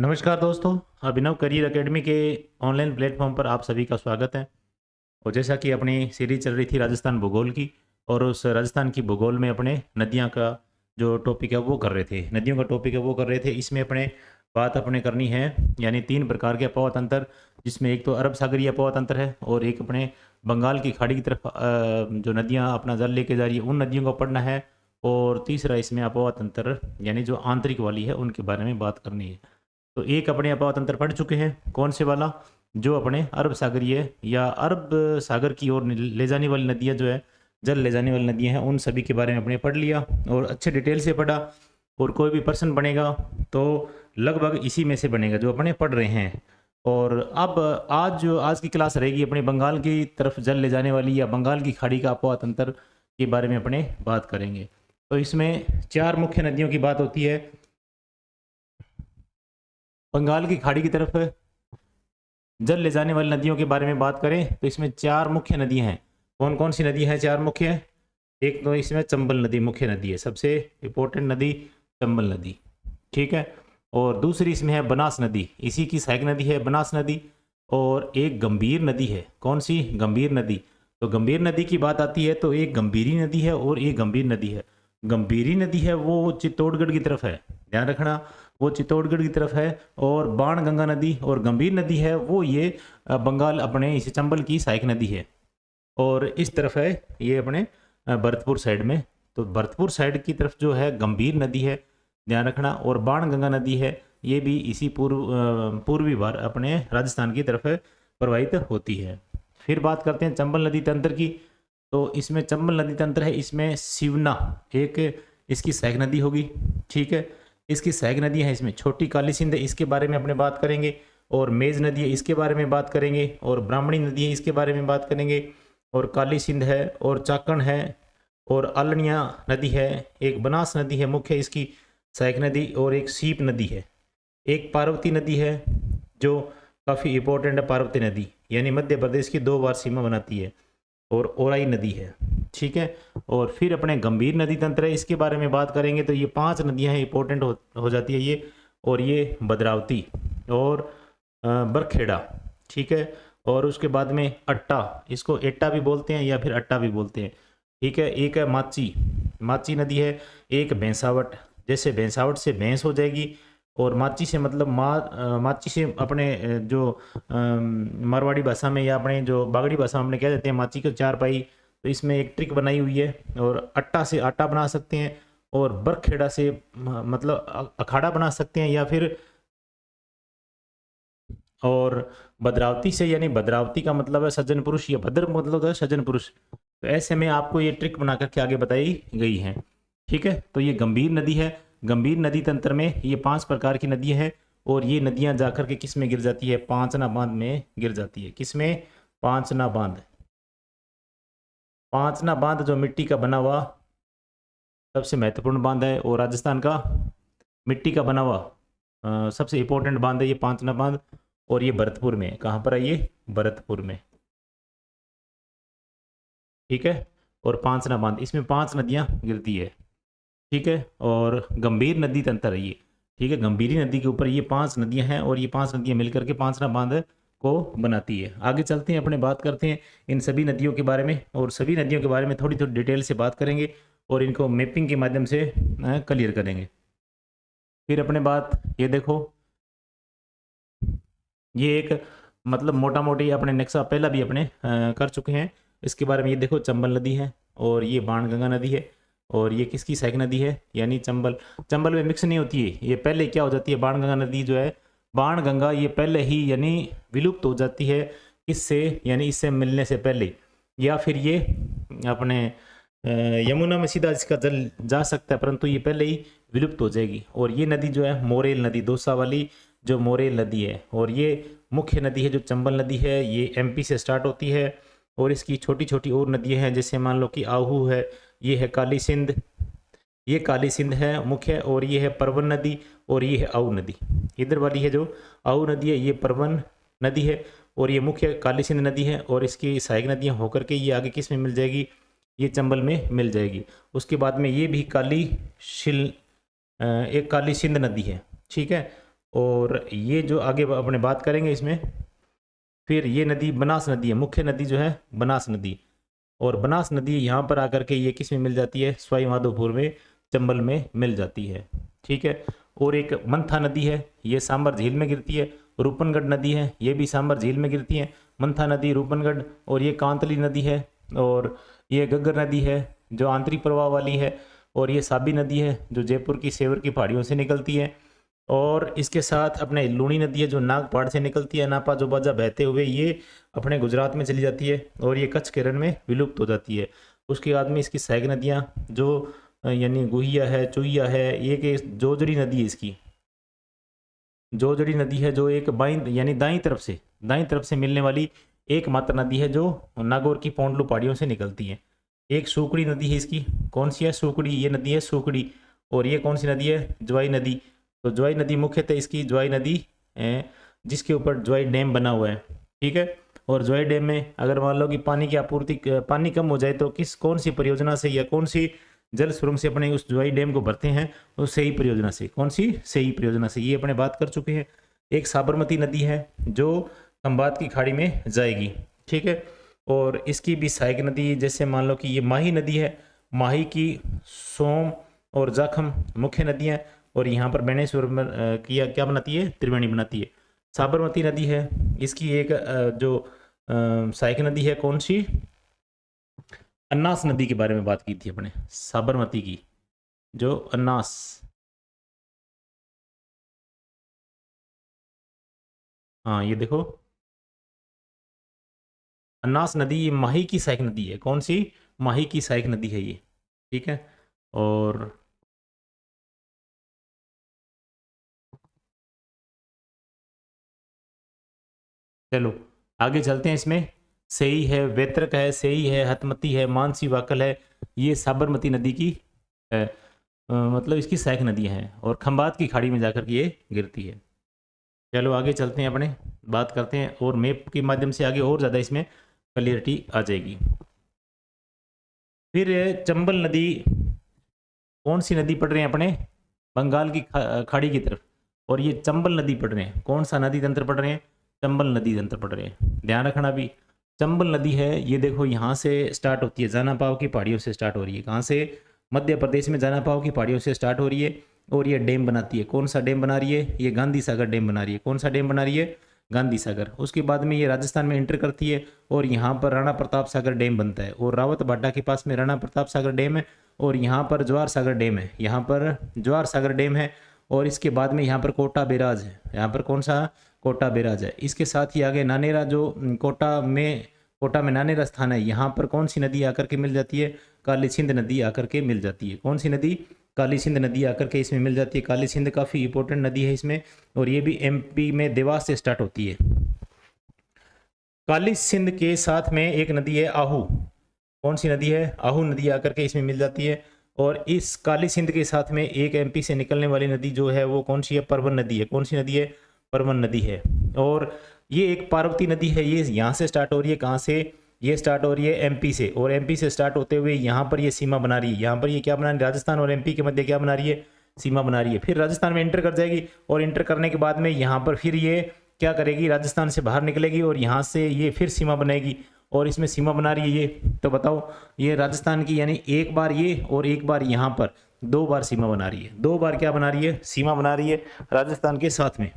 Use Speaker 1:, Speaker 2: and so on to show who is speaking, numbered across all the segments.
Speaker 1: नमस्कार दोस्तों। अभिनव career academy के ऑनलाइन प्लेटफॉर्म पर आप सभी का स्वागत है। और जैसा कि अपनी सीरीज चल रही थी राजस्थान भूगोल की, और उस राजस्थान की भूगोल में अपने नदियां का जो टॉपिक है वो कर रहे थे, नदियों का टॉपिक है वो कर रहे थे। इसमें अपने बात अपने करनी है, यानी तीन प्रकार के अपोह तंत्र, जिसमें एक तो अरब सागरीय अपोह तंत्र है, और एक अपने बंगाल की खाड़ी की तरफ जो नदियाँ अपना जल लेके जा रही है उन नदियों को पढ़ना है, और तीसरा इसमें अपोह तंत्र यानी जो आंतरिक वाली है उनके बारे में बात करनी है। तो एक अपने अपाव तंत्र पढ़ चुके हैं, कौन से वाला? जो अपने अरब सागरीय या अरब सागर की ओर ले जाने वाली नदियाँ जो है, जल ले जाने वाली नदियाँ हैं, उन सभी के बारे में अपने पढ़ लिया और अच्छे डिटेल से पढ़ा। और कोई भी प्रश्न बनेगा तो लगभग इसी में से बनेगा जो अपने पढ़ रहे हैं। और अब आज की क्लास रहेगी अपने बंगाल की तरफ जल ले जाने वाली या बंगाल की खाड़ी का अपोह तंत्र के बारे में अपने बात करेंगे। तो इसमें चार मुख्य नदियों की बात होती है। बंगाल की खाड़ी की तरफ जल ले जाने वाली नदियों के बारे में बात करें तो इसमें चार मुख्य नदियां हैं। कौन कौन सी नदी हैं? चार मुख्य है। एक तो इसमें चंबल नदी मुख्य नदी है, सबसे इंपॉर्टेंट नदी चंबल नदी, ठीक है। और दूसरी इसमें है बनास नदी, इसी की सहायक नदी है बनास नदी। और एक गंभीर नदी है, कौन सी? गंभीर नदी। तो गंभीर नदी की बात आती है तो एक गंभीरी नदी है और एक गंभीर नदी है। गंभीरी नदी है वो चित्तौड़गढ़ की तरफ है, ध्यान रखना, वो चित्तौड़गढ़ की तरफ है। और बाण गंगा नदी और गंभीर नदी है वो ये बंगाल अपने इस चंबल की सहायक नदी है। और इस तरफ है ये अपने भरतपुर साइड में। तो भरतपुर साइड की तरफ जो है गंभीर नदी है, ध्यान रखना। और बाण गंगा नदी है, ये भी इसी पूर्वी भार अपने राजस्थान की तरफ प्रवाहित होती है। फिर बात करते हैं चंबल नदी तंत्र की। तो इसमें चंबल नदी तंत्र है, इसमें शिवना एक इसकी सहायक नदी होगी, ठीक है। इसकी सहायक नदी है, इसमें छोटी काली सिंध है, इसके बारे में अपने बात करेंगे। और मेज नदी है, इसके बारे में बात करेंगे। और ब्राह्मणी नदी है, इसके बारे में बात करेंगे। और काली सिंध है, और चाकण है, और अलनिया नदी है। एक बनास नदी है मुख्य इसकी सहायक नदी, और एक सीप नदी है। एक पार्वती नदी है जो काफ़ी इंपॉर्टेंट है, पार्वती नदी यानी मध्य प्रदेश की 2 बार सीमा बनाती है। और ओराई नदी है, ठीक है। और फिर अपने गंभीर नदी तंत्र है, इसके बारे में बात करेंगे। तो ये 5 नदियां हैं, इंपॉर्टेंट हो जाती है ये। और ये भद्रावती और बरखेड़ा, ठीक है। और उसके बाद में अट्टा, इसको एट्टा भी बोलते हैं या फिर अट्टा भी बोलते हैं, ठीक है। एक है माची, माची नदी है। एक भैंसावट, जैसे भैंसावट से भैंस हो जाएगी, और माची से मतलब माची से अपने जो मारवाड़ी भाषा में या अपने जो बागड़ी भाषा में हमने कह देते हैं माची को चार पाई। तो इसमें एक ट्रिक बनाई हुई है। और अट्टा से आटा बना सकते हैं, और बरखेड़ा से मतलब अखाड़ा बना सकते हैं, या फिर और भद्रावती से, यानी भद्रावती का मतलब है सज्जन पुरुष, या भद्र मतलब है सज्जन पुरुष। तो ऐसे में आपको ये ट्रिक बना करके आगे बताई गई है, ठीक है। तो ये गंभीर नदी है। गंभीर नदी तंत्र में ये 5 प्रकार की नदियां हैं, और ये नदियां जाकर के किस में गिर जाती है? पांचना बांध में गिर जाती है। किसमें? पांचना बांध। पांचना बांध जो मिट्टी का बना हुआ सबसे महत्वपूर्ण बांध है, और राजस्थान का मिट्टी का बना हुआ सबसे इंपॉर्टेंट बांध है ये पांचना बांध। और ये भरतपुर में, कहाँ पर है ये? भरतपुर में, ठीक है। और पांचना बांध, इसमें 5 नदियां गिरती है, ठीक है। और गंभीर नदी तंत्र है ये, ठीक है। गंभीरी नदी के ऊपर ये 5 नदियां हैं, और ये 5 नदियां मिलकर के पांचना बांध को बनाती है। आगे चलते हैं, अपने बात करते हैं इन सभी नदियों के बारे में, और सभी नदियों के बारे में थोड़ी थोड़ी डिटेल से बात करेंगे, और इनको मैपिंग के माध्यम से क्लियर करेंगे। फिर अपने बात ये देखो, ये एक मतलब मोटा मोटी अपने नक्शा पहला भी अपने कर चुके हैं। इसके बारे में ये देखो, चंबल नदी है, और ये बाणगंगा नदी है। और ये किसकी सहायक नदी है? यानी चंबल। चंबल में मिक्स नहीं होती है, ये पहले क्या हो जाती है? बाणगंगा नदी जो है, बाणगंगा ये पहले ही यानी विलुप्त हो जाती है। इससे यानी इससे मिलने से पहले, या फिर ये अपने यमुना में सीधा इसका जल जा सकता है, परंतु ये पहले ही विलुप्त हो जाएगी। और ये नदी जो है मोरेल नदी, दौसा वाली जो मोरेल नदी है, और ये मुख्य नदी है जो चंबल नदी है, ये एमपी से स्टार्ट होती है। और इसकी छोटी छोटी और नदियां हैं, जैसे मान लो कि आहू है, ये है काली सिंध, ये काली सिंध है मुख्य। और ये है परवन नदी, और ये है आऊ नदी। इधर वाली है जो आऊ नदी है, ये परवन नदी है, और ये मुख्य काली सिंध नदी है। और इसकी सहायक नदियां होकर के ये आगे किस में मिल जाएगी? ये चंबल में मिल जाएगी। उसके बाद में ये भी काली शिल एक काली सिंध नदी है, ठीक है। और ये जो आगे अपने बात करेंगे इसमें, फिर ये नदी बनास नदी है, मुख्य नदी जो है बनास नदी। और बनास नदी यहाँ पर आकर के ये किस में मिल जाती है, सवाई माधोपुर में, चंबल में मिल जाती है। ठीक है। और एक मंथा नदी है, ये सांबर झील में गिरती है। रूपनगढ़ नदी है, ये भी सांबर झील में गिरती है। मंथा नदी, रूपनगढ़, और ये कांतली नदी है, और ये गग्गर नदी है जो आंतरिक प्रवाह वाली है, और ये साबी नदी है जो जयपुर की सेवर की पहाड़ियों से निकलती है। और इसके साथ अपने लूणी नदी है जो नाग पहाड़ से निकलती है, नापा जोबाजा बहते हुए ये अपने गुजरात में चली जाती है और ये कच्छ के रण में विलुप्त हो जाती है। उसके बाद में इसकी सहायक नदियाँ जो यानी गुहिया है, चुहिया है, एक जोजड़ी नदी है, इसकी जोजड़ी नदी है जो एक बाई यानी दाईं तरफ से मिलने वाली एकमात्र नदी है जो नागौर की पोंडलू पहाड़ियों से निकलती है। एक सूकड़ी नदी है, इसकी कौन सी है, सूकड़ी, ये नदी है सूकड़ी। और ये कौन सी नदी है, ज्वाई नदी। तो ज्वाई नदी मुख्यतः इसकी ज्वाई नदी जिसके ऊपर ज्वाई डैम बना हुआ है। ठीक है। और ज्वाई डैम में अगर मान लो कि पानी की आपूर्ति, पानी कम हो जाए तो कौन सी परियोजना से या कौन सी जल सुरंग से अपने उस ज्वाई डैम को भरते हैं, उस सही परियोजना से। कौन सी, सही परियोजना से, ये अपने बात कर चुके हैं। एक साबरमती नदी है जो खंबात की खाड़ी में जाएगी। ठीक है। और इसकी भी सहायक नदी, जैसे मान लो कि ये माही नदी है, माही की सोम और जाखम मुख्य नदियाँ, और यहाँ पर बेणेश्वर की क्या बनाती है, त्रिवेणी बनाती है। साबरमती नदी है, इसकी एक जो सहायक नदी है कौन सी, अन्नास नदी के बारे में बात की थी अपने, साबरमती की जो अन्नास, हाँ ये देखो अन्नास नदी, ये माही की सहायक नदी है। कौन सी, माही की सहायक नदी है ये। ठीक है। और चलो आगे चलते हैं। इसमें सही है, वेत्रक है, सही है, हतमती है, मानसी वाकल है, ये साबरमती नदी की मतलब इसकी सहायक नदियाँ हैं और खंबात की खाड़ी में जाकर के ये गिरती है। चलो आगे चलते हैं, अपने बात करते हैं और मैप के माध्यम से आगे और ज़्यादा इसमें क्लियरिटी आ जाएगी। फिर चंबल नदी, कौन सी नदी पड़ रहे हैं अपने, बंगाल की खाड़ी की तरफ, और ये चंबल नदी पड़ रहे हैं। कौन सा नदी तंत्र पड़ रहे हैं, चंबल नदी तंत्र पड़ रहे हैं, ध्यान रखना भी। चंबल नदी है, ये देखो यहाँ से स्टार्ट होती है, जानापाव की पहाड़ियों से स्टार्ट हो रही है। कहाँ से, मध्य प्रदेश में जानापाव की पहाड़ियों से स्टार्ट हो रही है और ये डैम बनाती है। कौन सा डैम बना रही है, ये गांधी सागर डैम बना रही है। कौन सा डैम बना रही है, गांधी सागर। उसके बाद में ये राजस्थान में एंटर करती है और यहाँ पर राणा प्रताप सागर डैम बनता है, और रावत बाड्डा के पास में राणा प्रताप सागर डैम है, और यहाँ पर जवाहर सागर डैम है, यहाँ पर जवाहर सागर डैम है। और इसके बाद में यहाँ पर कोटा बैराज है, यहाँ पर कौन सा, कोटा बैराज है। इसके साथ ही आगे नानेरा, जो कोटा में नानेरा स्थान है, यहाँ पर कौन सी नदी आकर के मिल जाती है, काली सिंध नदी आकर के मिल जाती है। कौन सी नदी, काली सिंध नदी आकर के इसमें मिल जाती है। काली सिंध काफ़ी इंपॉर्टेंट नदी है इसमें, और ये भी एमपी में देवास से स्टार्ट होती है। काली सिंध के साथ में एक नदी है आहू, कौन सी नदी है, आहू नदी आकर के इसमें मिल जाती है। और इस काली सिंध के साथ में एक एमपी से निकलने वाली नदी जो है वो कौन सी है, परवन नदी है। कौन सी नदी है, परवन नदी है। और ये एक पार्वती नदी है, ये यहाँ से स्टार्ट हो रही है, कहाँ से, ये स्टार्ट हो रही है एमपी से, और एमपी से स्टार्ट होते हुए यहाँ पर ये सीमा बना रही है। यहाँ पर ये क्या बना रही है, राजस्थान और एमपी के मध्य क्या बना रही है, सीमा बना रही है। फिर राजस्थान में एंटर कर जाएगी, और एंटर करने के बाद में यहाँ पर फिर ये क्या करेगी, राजस्थान से बाहर निकलेगी और यहाँ से ये फिर सीमा बनाएगी, और इसमें सीमा बना रही है ये। तो बताओ, ये राजस्थान की यानी एक बार ये और एक बार यहाँ पर, दो बार सीमा बना रही है। दो बार क्या बना रही है, सीमा बना रही है राजस्थान के साथ में।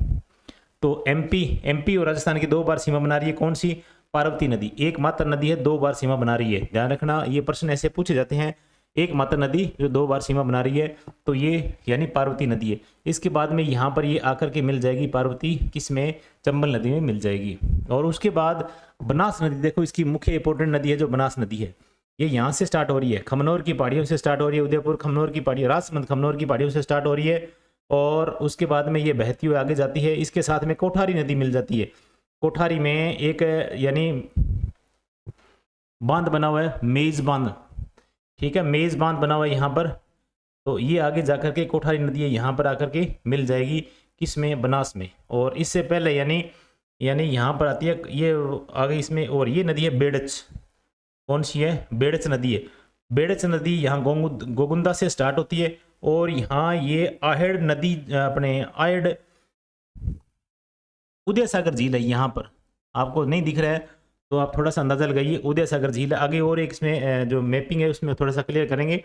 Speaker 1: तो एमपी और राजस्थान की दो बार सीमा बना रही है। कौन सी, पार्वती नदी, एकमात्र नदी है दो बार सीमा बना रही है। ध्यान रखना, ये प्रश्न ऐसे पूछे जाते हैं, एकमात्र नदी जो दो बार सीमा बना रही है, तो ये यानी पार्वती नदी है। इसके बाद में यहाँ पर ये आकर के मिल जाएगी पार्वती, किसमें, चंबल नदी में मिल जाएगी। और उसके बाद बनास नदी, देखो इसकी मुख्य इंपोर्टेंट नदी है जो बनास नदी है, ये यहाँ से स्टार्ट हो रही है, खमनौर की पहाड़ियों से स्टार्ट हो रही है, उदयपुर खमनौर की पहाड़ियों, राजसमंद खमनौर की पहाड़ियों से स्टार्ट हो रही है, और उसके बाद में ये बहती हुई आगे जाती है। इसके साथ में कोठारी नदी मिल जाती है। कोठारी में एक यानी बांध बना हुआ है, मेज बांध, ठीक है, मेज बांध बना हुआ है यहाँ पर। तो ये आगे जाकर के कोठारी नदी है, यहाँ पर आकर के मिल जाएगी, किसमें, बनास में। और इससे पहले यानी यहाँ पर आती है ये आगे इसमें, और ये नदी है बेड़च, कौन सी है, बेड़च नदी है। बेड़च नदी यहाँ गोगुंदा से स्टार्ट होती है, और यहाँ ये आहेड़ नदी, अपने आहेड़ उदय सागर झील है यहाँ पर, आपको नहीं दिख रहा है तो आप थोड़ा सा अंदाजा लगाइए। उदय सागर झील है, आगे और एक इसमें जो मैपिंग है उसमें थोड़ा सा क्लियर करेंगे।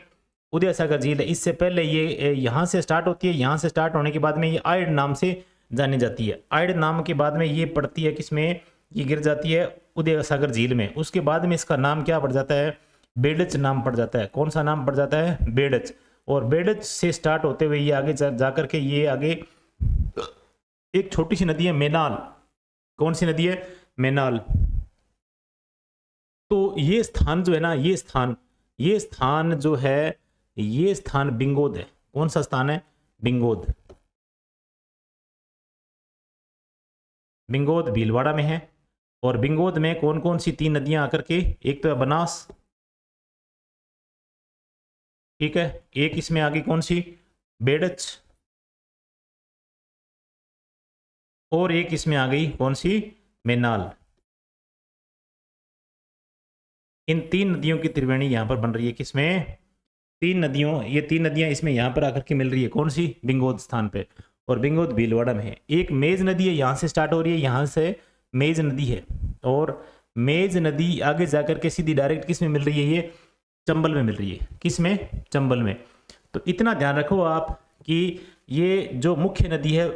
Speaker 1: उदय सागर झील है, इससे पहले ये यहाँ से स्टार्ट होती है, यहाँ से स्टार्ट होने के बाद में ये आयड नाम से जानी जाती है। आयड नाम के बाद में ये पड़ती है किसमें, ये गिर जाती है उदय सागर झील में। उसके बाद में इसका नाम क्या पड़ जाता है, बेडच नाम पड़ जाता है। कौन सा नाम पड़ जाता है, बेडच। और बेडच से स्टार्ट होते हुए ये आगे जाकर के ये आगे एक छोटी सी नदी है मेनाल। कौन सी नदी है, मेनाल। तो ये स्थान जो है ना, ये स्थान जो है, ये स्थान बिंगोद है। कौन सा स्थान है, बिंगोद। बिंगोद भीलवाड़ा में है। और बिंगोद में कौन कौन सी 3 नदियां आकर के, एक तो है बनास, ठीक है, एक इसमें आगे कौन सी, बेडच, और एक इसमें आ गई कौन सी, मेनाल। इन 3 नदियों की त्रिवेणी यहां पर बन रही है, किसमें, 3 नदियों, ये 3 नदियां इसमें यहां पर आकर के मिल रही है। कौन सी, बिंगोद स्थान पे। और बिंगोद भीलवाड़ा में है। एक मेज नदी है, यहां से स्टार्ट हो रही है, यहां से मेज नदी है। और मेज नदी आगे जाकर के सीधी डायरेक्ट किस में मिल रही है, ये चंबल में मिल रही है। किस में, चंबल में। तो इतना ध्यान रखो आप कि ये जो मुख्य नदी है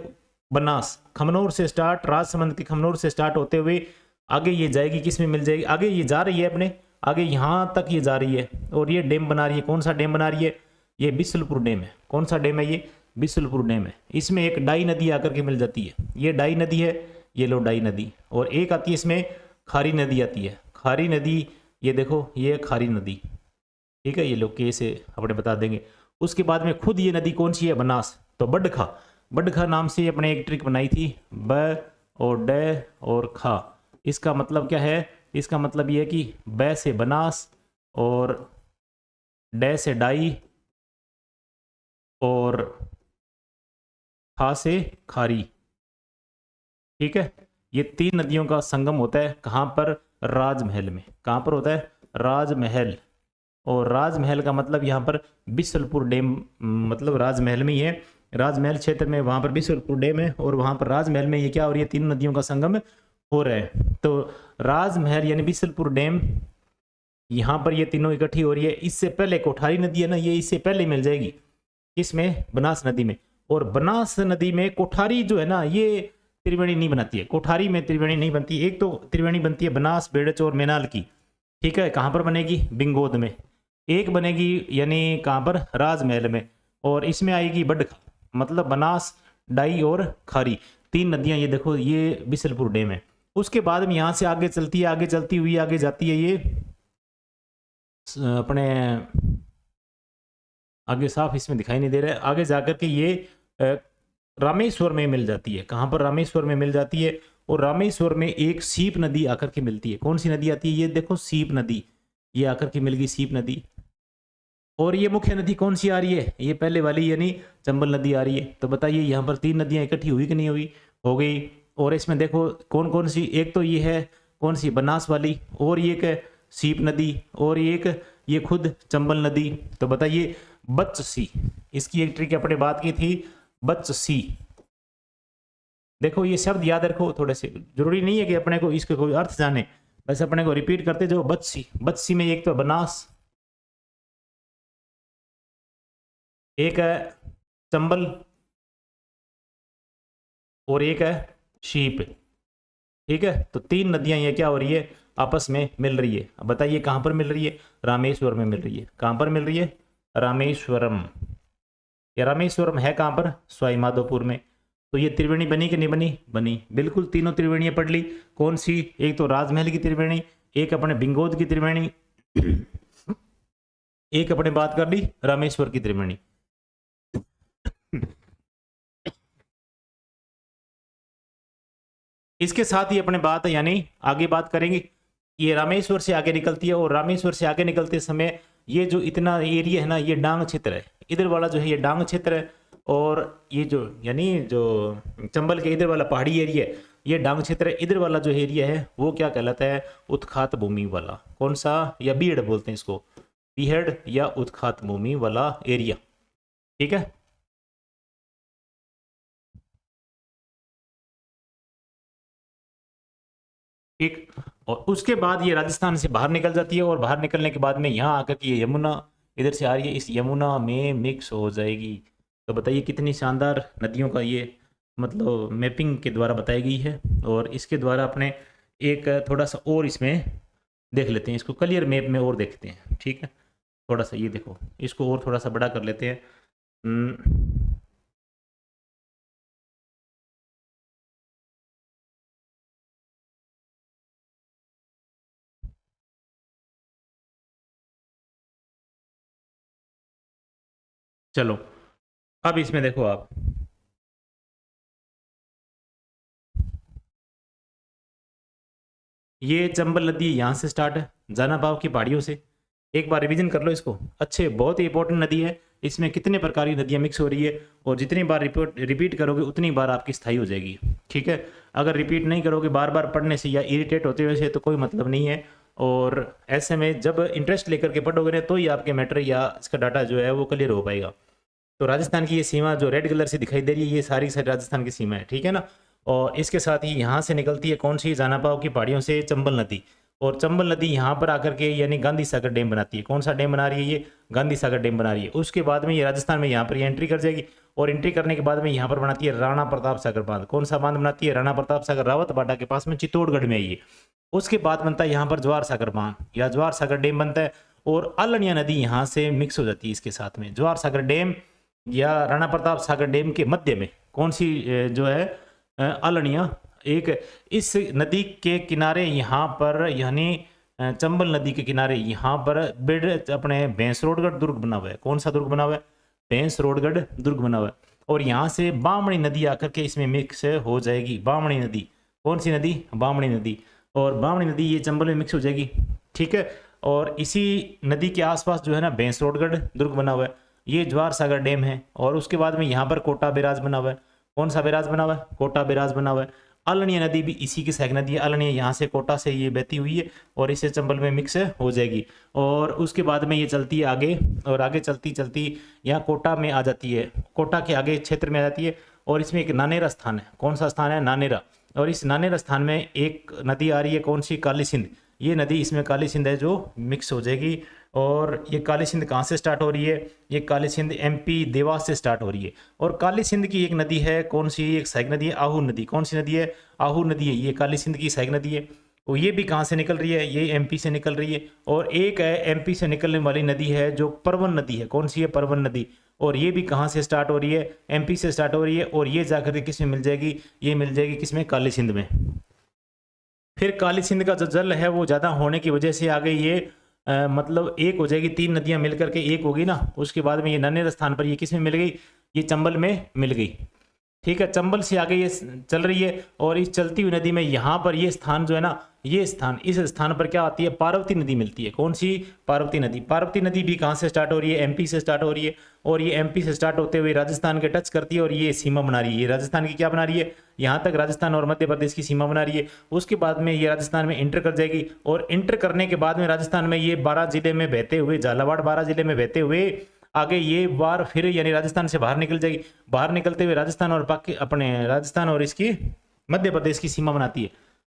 Speaker 1: बनास, खमनौर से स्टार्ट, राजसमंद की खमनौर से स्टार्ट होते हुए आगे ये जाएगी, किस में मिल जाएगी, आगे ये जा रही है अपने, आगे यहाँ तक ये जा रही है। और ये डैम बना रही है। कौन सा डैम बना रही है, ये बिसलपुर डैम है। कौन सा डैम है, ये बिसलपुर डैम है। इसमें एक डाई नदी आकर के मिल जाती है, ये डाई नदी है, ये लो डाई नदी। और एक आती है इसमें खारी नदी आती है, खारी नदी, ये देखो ये खारी नदी, ठीक है, ये लोग के से अपने बता देंगे। उसके बाद में खुद ये नदी कौन सी है, बनास। तो बडखा, बडखा नाम से अपने एक ट्रिक बनाई थी, ब और ड और खा। इसका मतलब क्या है, इसका मतलब ये है कि ब से बनास और ड से डाई और खा से खारी, ठीक है। ये 3 नदियों का संगम होता है कहाँ पर, राजमहल में। कहाँ पर होता है, राजमहल। और राजमहल का मतलब यहाँ पर बिसलपुर डैम, मतलब राजमहल में ही है। राजमहल क्षेत्र में वहाँ पर बिसलपुर डैम है, और वहाँ पर राजमहल में ये क्या हो रही है, 3 नदियों का संगम हो रहा है। तो राजमहल यानी बिसलपुर डैम, यहाँ पर ये तीनों इकट्ठी हो रही है। इससे पहले कोठारी नदी है ना, ये इससे पहले मिल जाएगी, किसमें, बनास नदी में। और बनास नदी में कोठारी जो है ना, ये त्रिवेणी नहीं बनाती है। कोठारी में त्रिवेणी नहीं बनती। एक तो त्रिवेणी बनती है बनास, बेड़च और मेनाल की, ठीक है। कहाँ पर बनेगी, बिंगोद में। एक बनेगी यानी कहाँ पर, राजमहल में। और इसमें आएगी बडखा, मतलब बनास, डाई और खारी, 3 नदियां। ये देखो ये बिसलपुर डैम है। उसके बाद में यहाँ से आगे चलती है, आगे चलती हुई आगे जाती है, ये अपने आगे साफ इसमें दिखाई नहीं दे रहा है। आगे जाकर के ये रामेश्वर में मिल जाती है। कहाँ पर, रामेश्वर में मिल जाती है। और रामेश्वर में एक सीप नदी आकर के मिलती है। कौन सी नदी आती है, ये देखो सीप नदी, ये आकर के मिल गई सीप नदी। और ये मुख्य नदी कौन सी आ रही है, ये पहले वाली यानी चंबल नदी आ रही है। तो बताइए यहाँ पर 3 नदियां इकट्ठी हुई कि नहीं हुई, हो गई। और इसमें देखो कौन कौन सी, एक तो ये है कौन सी, बनास वाली, और ये एक है सीप नदी, और एक ये खुद चंबल नदी। तो बताइए बत्सी, इसकी एक ट्रिक अपने बात की थी, बत्सी। देखो ये शब्द याद रखो थोड़े से, जरूरी नहीं है कि अपने को इसके कोई अर्थ जाने, बस अपने को रिपीट करते जाओ। बत्सी, बत्सी में एक तो बनास, एक है चंबल, और एक है शीप, ठीक है। तो 3 नदियां ये क्या हो रही है, आपस में मिल रही है। अब बताइए कहां पर मिल रही है, रामेश्वर में मिल रही है। कहां पर मिल रही है, रामेश्वरम। या रामेश्वरम है कहां पर, सवाई माधोपुर में। तो ये त्रिवेणी बनी कि नहीं बनी, बनी। बिल्कुल तीनों त्रिवेणियां पढ़ ली। कौन सी, एक तो राजमहल की त्रिवेणी, एक अपने बिंगोद की त्रिवेणी, एक अपने बात कर ली रामेश्वर की त्रिवेणी। इसके साथ ही अपने बात यानी आगे बात करेंगे, ये रामेश्वर से आगे निकलती है। और रामेश्वर से आगे निकलते समय ये जो इतना एरिया है ना, ये डांग क्षेत्र है। इधर वाला जो है ये डांग क्षेत्र है, और ये जो यानी जो चंबल के इधर वाला पहाड़ी एरिया है, ये डांग क्षेत्र है। इधर वाला जो एरिया है वो क्या कहलाता है, उत्खात भूमि वाला। कौन सा, या बीहड़ बोलते हैं इसको, बीहड़ या उत्खात भूमि वाला एरिया, ठीक है। ठीक। और उसके बाद ये राजस्थान से बाहर निकल जाती है और बाहर निकलने के बाद में यहाँ आकर के ये यमुना इधर से आ रही है, इस यमुना में मिक्स हो जाएगी। तो बताइए कितनी शानदार नदियों का ये मतलब मैपिंग के द्वारा बताई गई है। और इसके द्वारा अपने एक थोड़ा सा और इसमें देख लेते हैं, इसको क्लियर मैप में और देखते हैं। ठीक है, थोड़ा सा ये देखो, इसको और थोड़ा सा बड़ा कर लेते हैं। चलो अब इसमें देखो आप, ये चंबल नदी यहाँ से स्टार्ट है जानाबाव की पहाड़ियों से। एक बार रिवीजन कर लो इसको अच्छे, बहुत ही इंपॉर्टेंट नदी है। इसमें कितने प्रकार की नदियाँ मिक्स हो रही है और जितनी बार रिपीट करोगे उतनी बार आपकी स्थायी हो जाएगी। ठीक है, अगर रिपीट नहीं करोगे बार बार पढ़ने से या इरिटेट होते हुए से तो कोई मतलब नहीं है। और ऐसे में जब इंटरेस्ट लेकर के पढ़ोगे ना तो ही आपके मैटर या इसका डाटा जो है वो क्लियर हो पाएगा। तो राजस्थान की ये सीमा जो रेड कलर से दिखाई दे रही है ये सारी सारी राजस्थान की सीमा है। ठीक है ना। और इसके साथ ही यहाँ से निकलती है कौन सी, जानापाव की पहाड़ियों से चंबल नदी। और चंबल नदी यहाँ पर आकर के यानी गांधी सागर डैम बनाती है। कौन सा डैम बना रही है ये, गांधी सागर डैम बना रही है। उसके बाद में ये राजस्थान में यहाँ पर ये एंट्री कर जाएगी और एंट्री करने के बाद में यहाँ पर बनाती है राणा प्रताप सागर बांध। कौन सा बांध बनाती है, राणा प्रताप सागर, रावत बाटा के पास में चित्तौड़गढ़ में है ये। उसके बाद बनता है यहाँ पर जवाहर सागर बांध या जवाहर सागर डैम बनता है और अल्लनिया नदी यहाँ से मिक्स हो जाती है इसके साथ में। जवाहर सागर डैम या राणा प्रताप सागर डैम के मध्य में कौन सी जो है अल्लनिया, एक इस नदी के किनारे यहाँ पर यानी चंबल नदी के किनारे यहाँ पर बिड अपने भैंसरोडगढ़ दुर्ग बना हुआ है। कौन सा दुर्ग बना हुआ है, भैंसरोडगढ़ दुर्ग बना हुआ है। और यहाँ से बामणी नदी आकर के इसमें मिक्स हो जाएगी। बामणी नदी, कौन सी नदी, बामणी नदी। और बामणी नदी ये चंबल में मिक्स हो जाएगी। ठीक है, और इसी नदी के आसपास जो है ना भैंसरोडगढ़ दुर्ग बना हुआ है, ये जवाहर सागर डैम है। और उसके बाद में यहाँ पर कोटा बैराज बना हुआ है। कौन सा बैराज बना हुआ है, कोटा बैराज बना हुआ है। अल्लनिया नदी भी इसी की सहायक नदी है। अल्लनिया यहाँ से कोटा से ये बहती हुई है और इससे चंबल में मिक्स हो जाएगी। और उसके बाद में ये चलती है आगे और आगे चलती चलती यहाँ कोटा में आ जाती है, कोटा के आगे क्षेत्र में आ जाती है। और इसमें एक नानेरा स्थान है। कौन सा स्थान है, नानेरा। और इस नानेरा स्थान में एक नदी आ रही है, कौन सी, काली सिंध। ये नदी इसमें काली सिंध है जो मिक्स हो जाएगी। और ये काली सिंध कहाँ से स्टार्ट हो रही है, ये काली सिंध एमपी देवास से स्टार्ट हो रही है। और काली सिंध की एक नदी है, कौन सी, एक सहायक नदी है, आहू नदी। कौन सी नदी है, आहू नदी है, ये काली सिंध की सहायक नदी है। और ये भी कहाँ से निकल रही है, ये एमपी से निकल रही है। और एक है एमपी से निकलने वाली नदी है जो परवन नदी है। कौन सी है, परवन नदी। और ये भी कहाँ से स्टार्ट हो रही है, एमपी से स्टार्ट हो रही है। और ये जाकर के किस में मिल जाएगी, ये मिल जाएगी किसमें, काली सिंध में। फिर काली सिंध का जो जल है वो ज़्यादा होने की वजह से आगे ये मतलब एक हो जाएगी, तीन नदियां मिलकर के एक होगी ना। उसके बाद में ये नन्हे स्थान पर ये किस में मिल गई, ये चंबल में मिल गई। ठीक है, चंबल से आगे ये चल रही है और इस चलती हुई नदी में यहाँ पर ये स्थान जो है ना, ये स्थान, इस स्थान पर क्या आती है, पार्वती नदी मिलती है। कौन सी, पार्वती नदी। पार्वती नदी भी कहाँ से स्टार्ट हो रही है, एमपी से स्टार्ट हो रही है। और ये एमपी से स्टार्ट होते हुए राजस्थान के टच करती है और ये सीमा बना रही है। ये राजस्थान की क्या बना रही है, यहाँ तक राजस्थान और मध्य प्रदेश की सीमा बना रही है। उसके बाद में ये राजस्थान में इंटर कर जाएगी और इंटर करने के बाद में राजस्थान में ये 12 जिले में बहते हुए, झालावाड़ 12 जिले में बहते हुए आगे ये बार फिर यानी राजस्थान से बाहर निकल जाएगी। बाहर निकलते हुए राजस्थान और अपने राजस्थान और इसकी मध्य प्रदेश की सीमा बनाती है।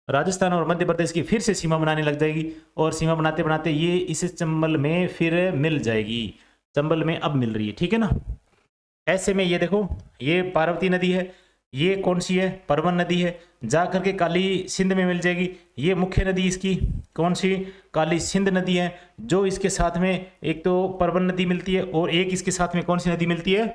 Speaker 1: राजस्थान और मध्य प्रदेश की फिर से सीमा बनाने लग जाएगी और सीमा बनाते बनाते ये इस चंबल में फिर मिल जाएगी। चंबल में अब मिल रही है। ठीक है ना। ऐसे में ये देखो, ये पार्वती नदी है, ये कौन सी है, परवन नदी है, जा करके काली सिंध में मिल जाएगी। ये मुख्य नदी इसकी कौन सी, काली सिंध नदी है, जो इसके साथ में एक तो परवन नदी मिलती है और एक इसके साथ में कौन सी नदी मिलती है,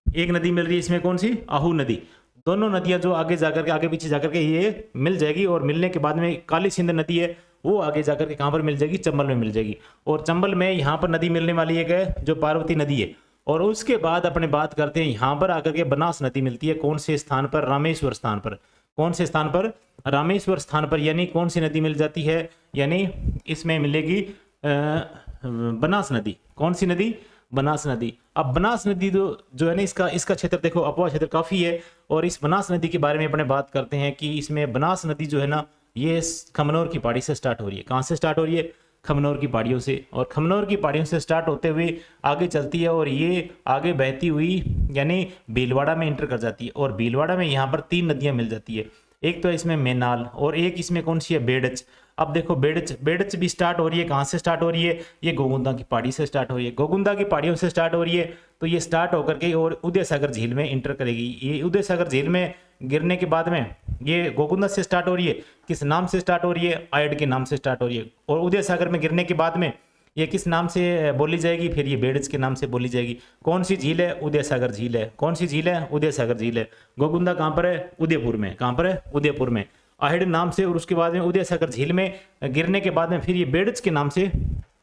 Speaker 1: एक नदी मिल रही है इसमें, कौन सी, आहू नदी। दोनों नदियां जो आगे जाकर के, आगे पीछे जाकर के ये मिल जाएगी। और मिलने के बाद में काली सिंध नदी है वो आगे जाकर के कहाँ पर मिल जाएगी, चंबल में मिल जाएगी। और चंबल में यहाँ पर नदी मिलने वाली है जो पार्वती नदी है। और उसके बाद अपने बात करते हैं यहाँ पर आकर के बनास नदी मिलती है। कौन से स्थान पर, रामेश्वर स्थान पर। कौन से स्थान पर, रामेश्वर स्थान पर। यानी कौन सी नदी मिल जाती है, यानी इसमें मिलेगी बनास नदी। कौन सी नदी, बनास नदी। अब बनास नदी जो है ना, इसका क्षेत्र देखो, अपवा क्षेत्र काफी है। और इस बनास नदी के बारे में अपने बात करते हैं कि इसमें बनास नदी जो है ना, ये खमनौर की पहाड़ी से स्टार्ट हो रही है। कहाँ से स्टार्ट हो रही है, खमनौर की पहाड़ियों से। और खमनौर की पहाड़ियों से स्टार्ट होते हुए आगे चलती है और ये आगे बहती हुई यानी भीलवाड़ा में इंटर कर जाती है। और भीलवाड़ा में यहाँ पर तीन नदियाँ मिल जाती है। एक तो इसमें मेनाल और एक इसमें कौन सी है, बेडच। अब देखो बेडच भी स्टार्ट हो रही है, कहाँ से स्टार्ट हो रही है, ये गोगुंदा की पहाड़ी से स्टार्ट हो रही है, गोगुंदा की पहाड़ियों से स्टार्ट हो रही है। तो ये स्टार्ट होकर के और उदय सागर झील में इंटर करेगी। ये उदय सागर झील में गिरने के बाद में ये गोगुंदा से स्टार्ट हो रही है, किस नाम से स्टार्ट हो रही है, आयड के नाम से स्टार्ट हो रही है। और उदय सागर में गिरने के बाद में ये किस नाम से बोली जाएगी, फिर ये बेडच के नाम से बोली जाएगी। कौन सी झील है, उदय सागर झील है। कौन सी झील है, उदय सागर झील है। गोगुंदा कहाँ पर है, उदयपुर में। कहाँ पर है, उदयपुर में, आहेड़ नाम से। और उसके बाद में उदय सागर झील में गिरने के बाद में फिर ये बेडच के नाम से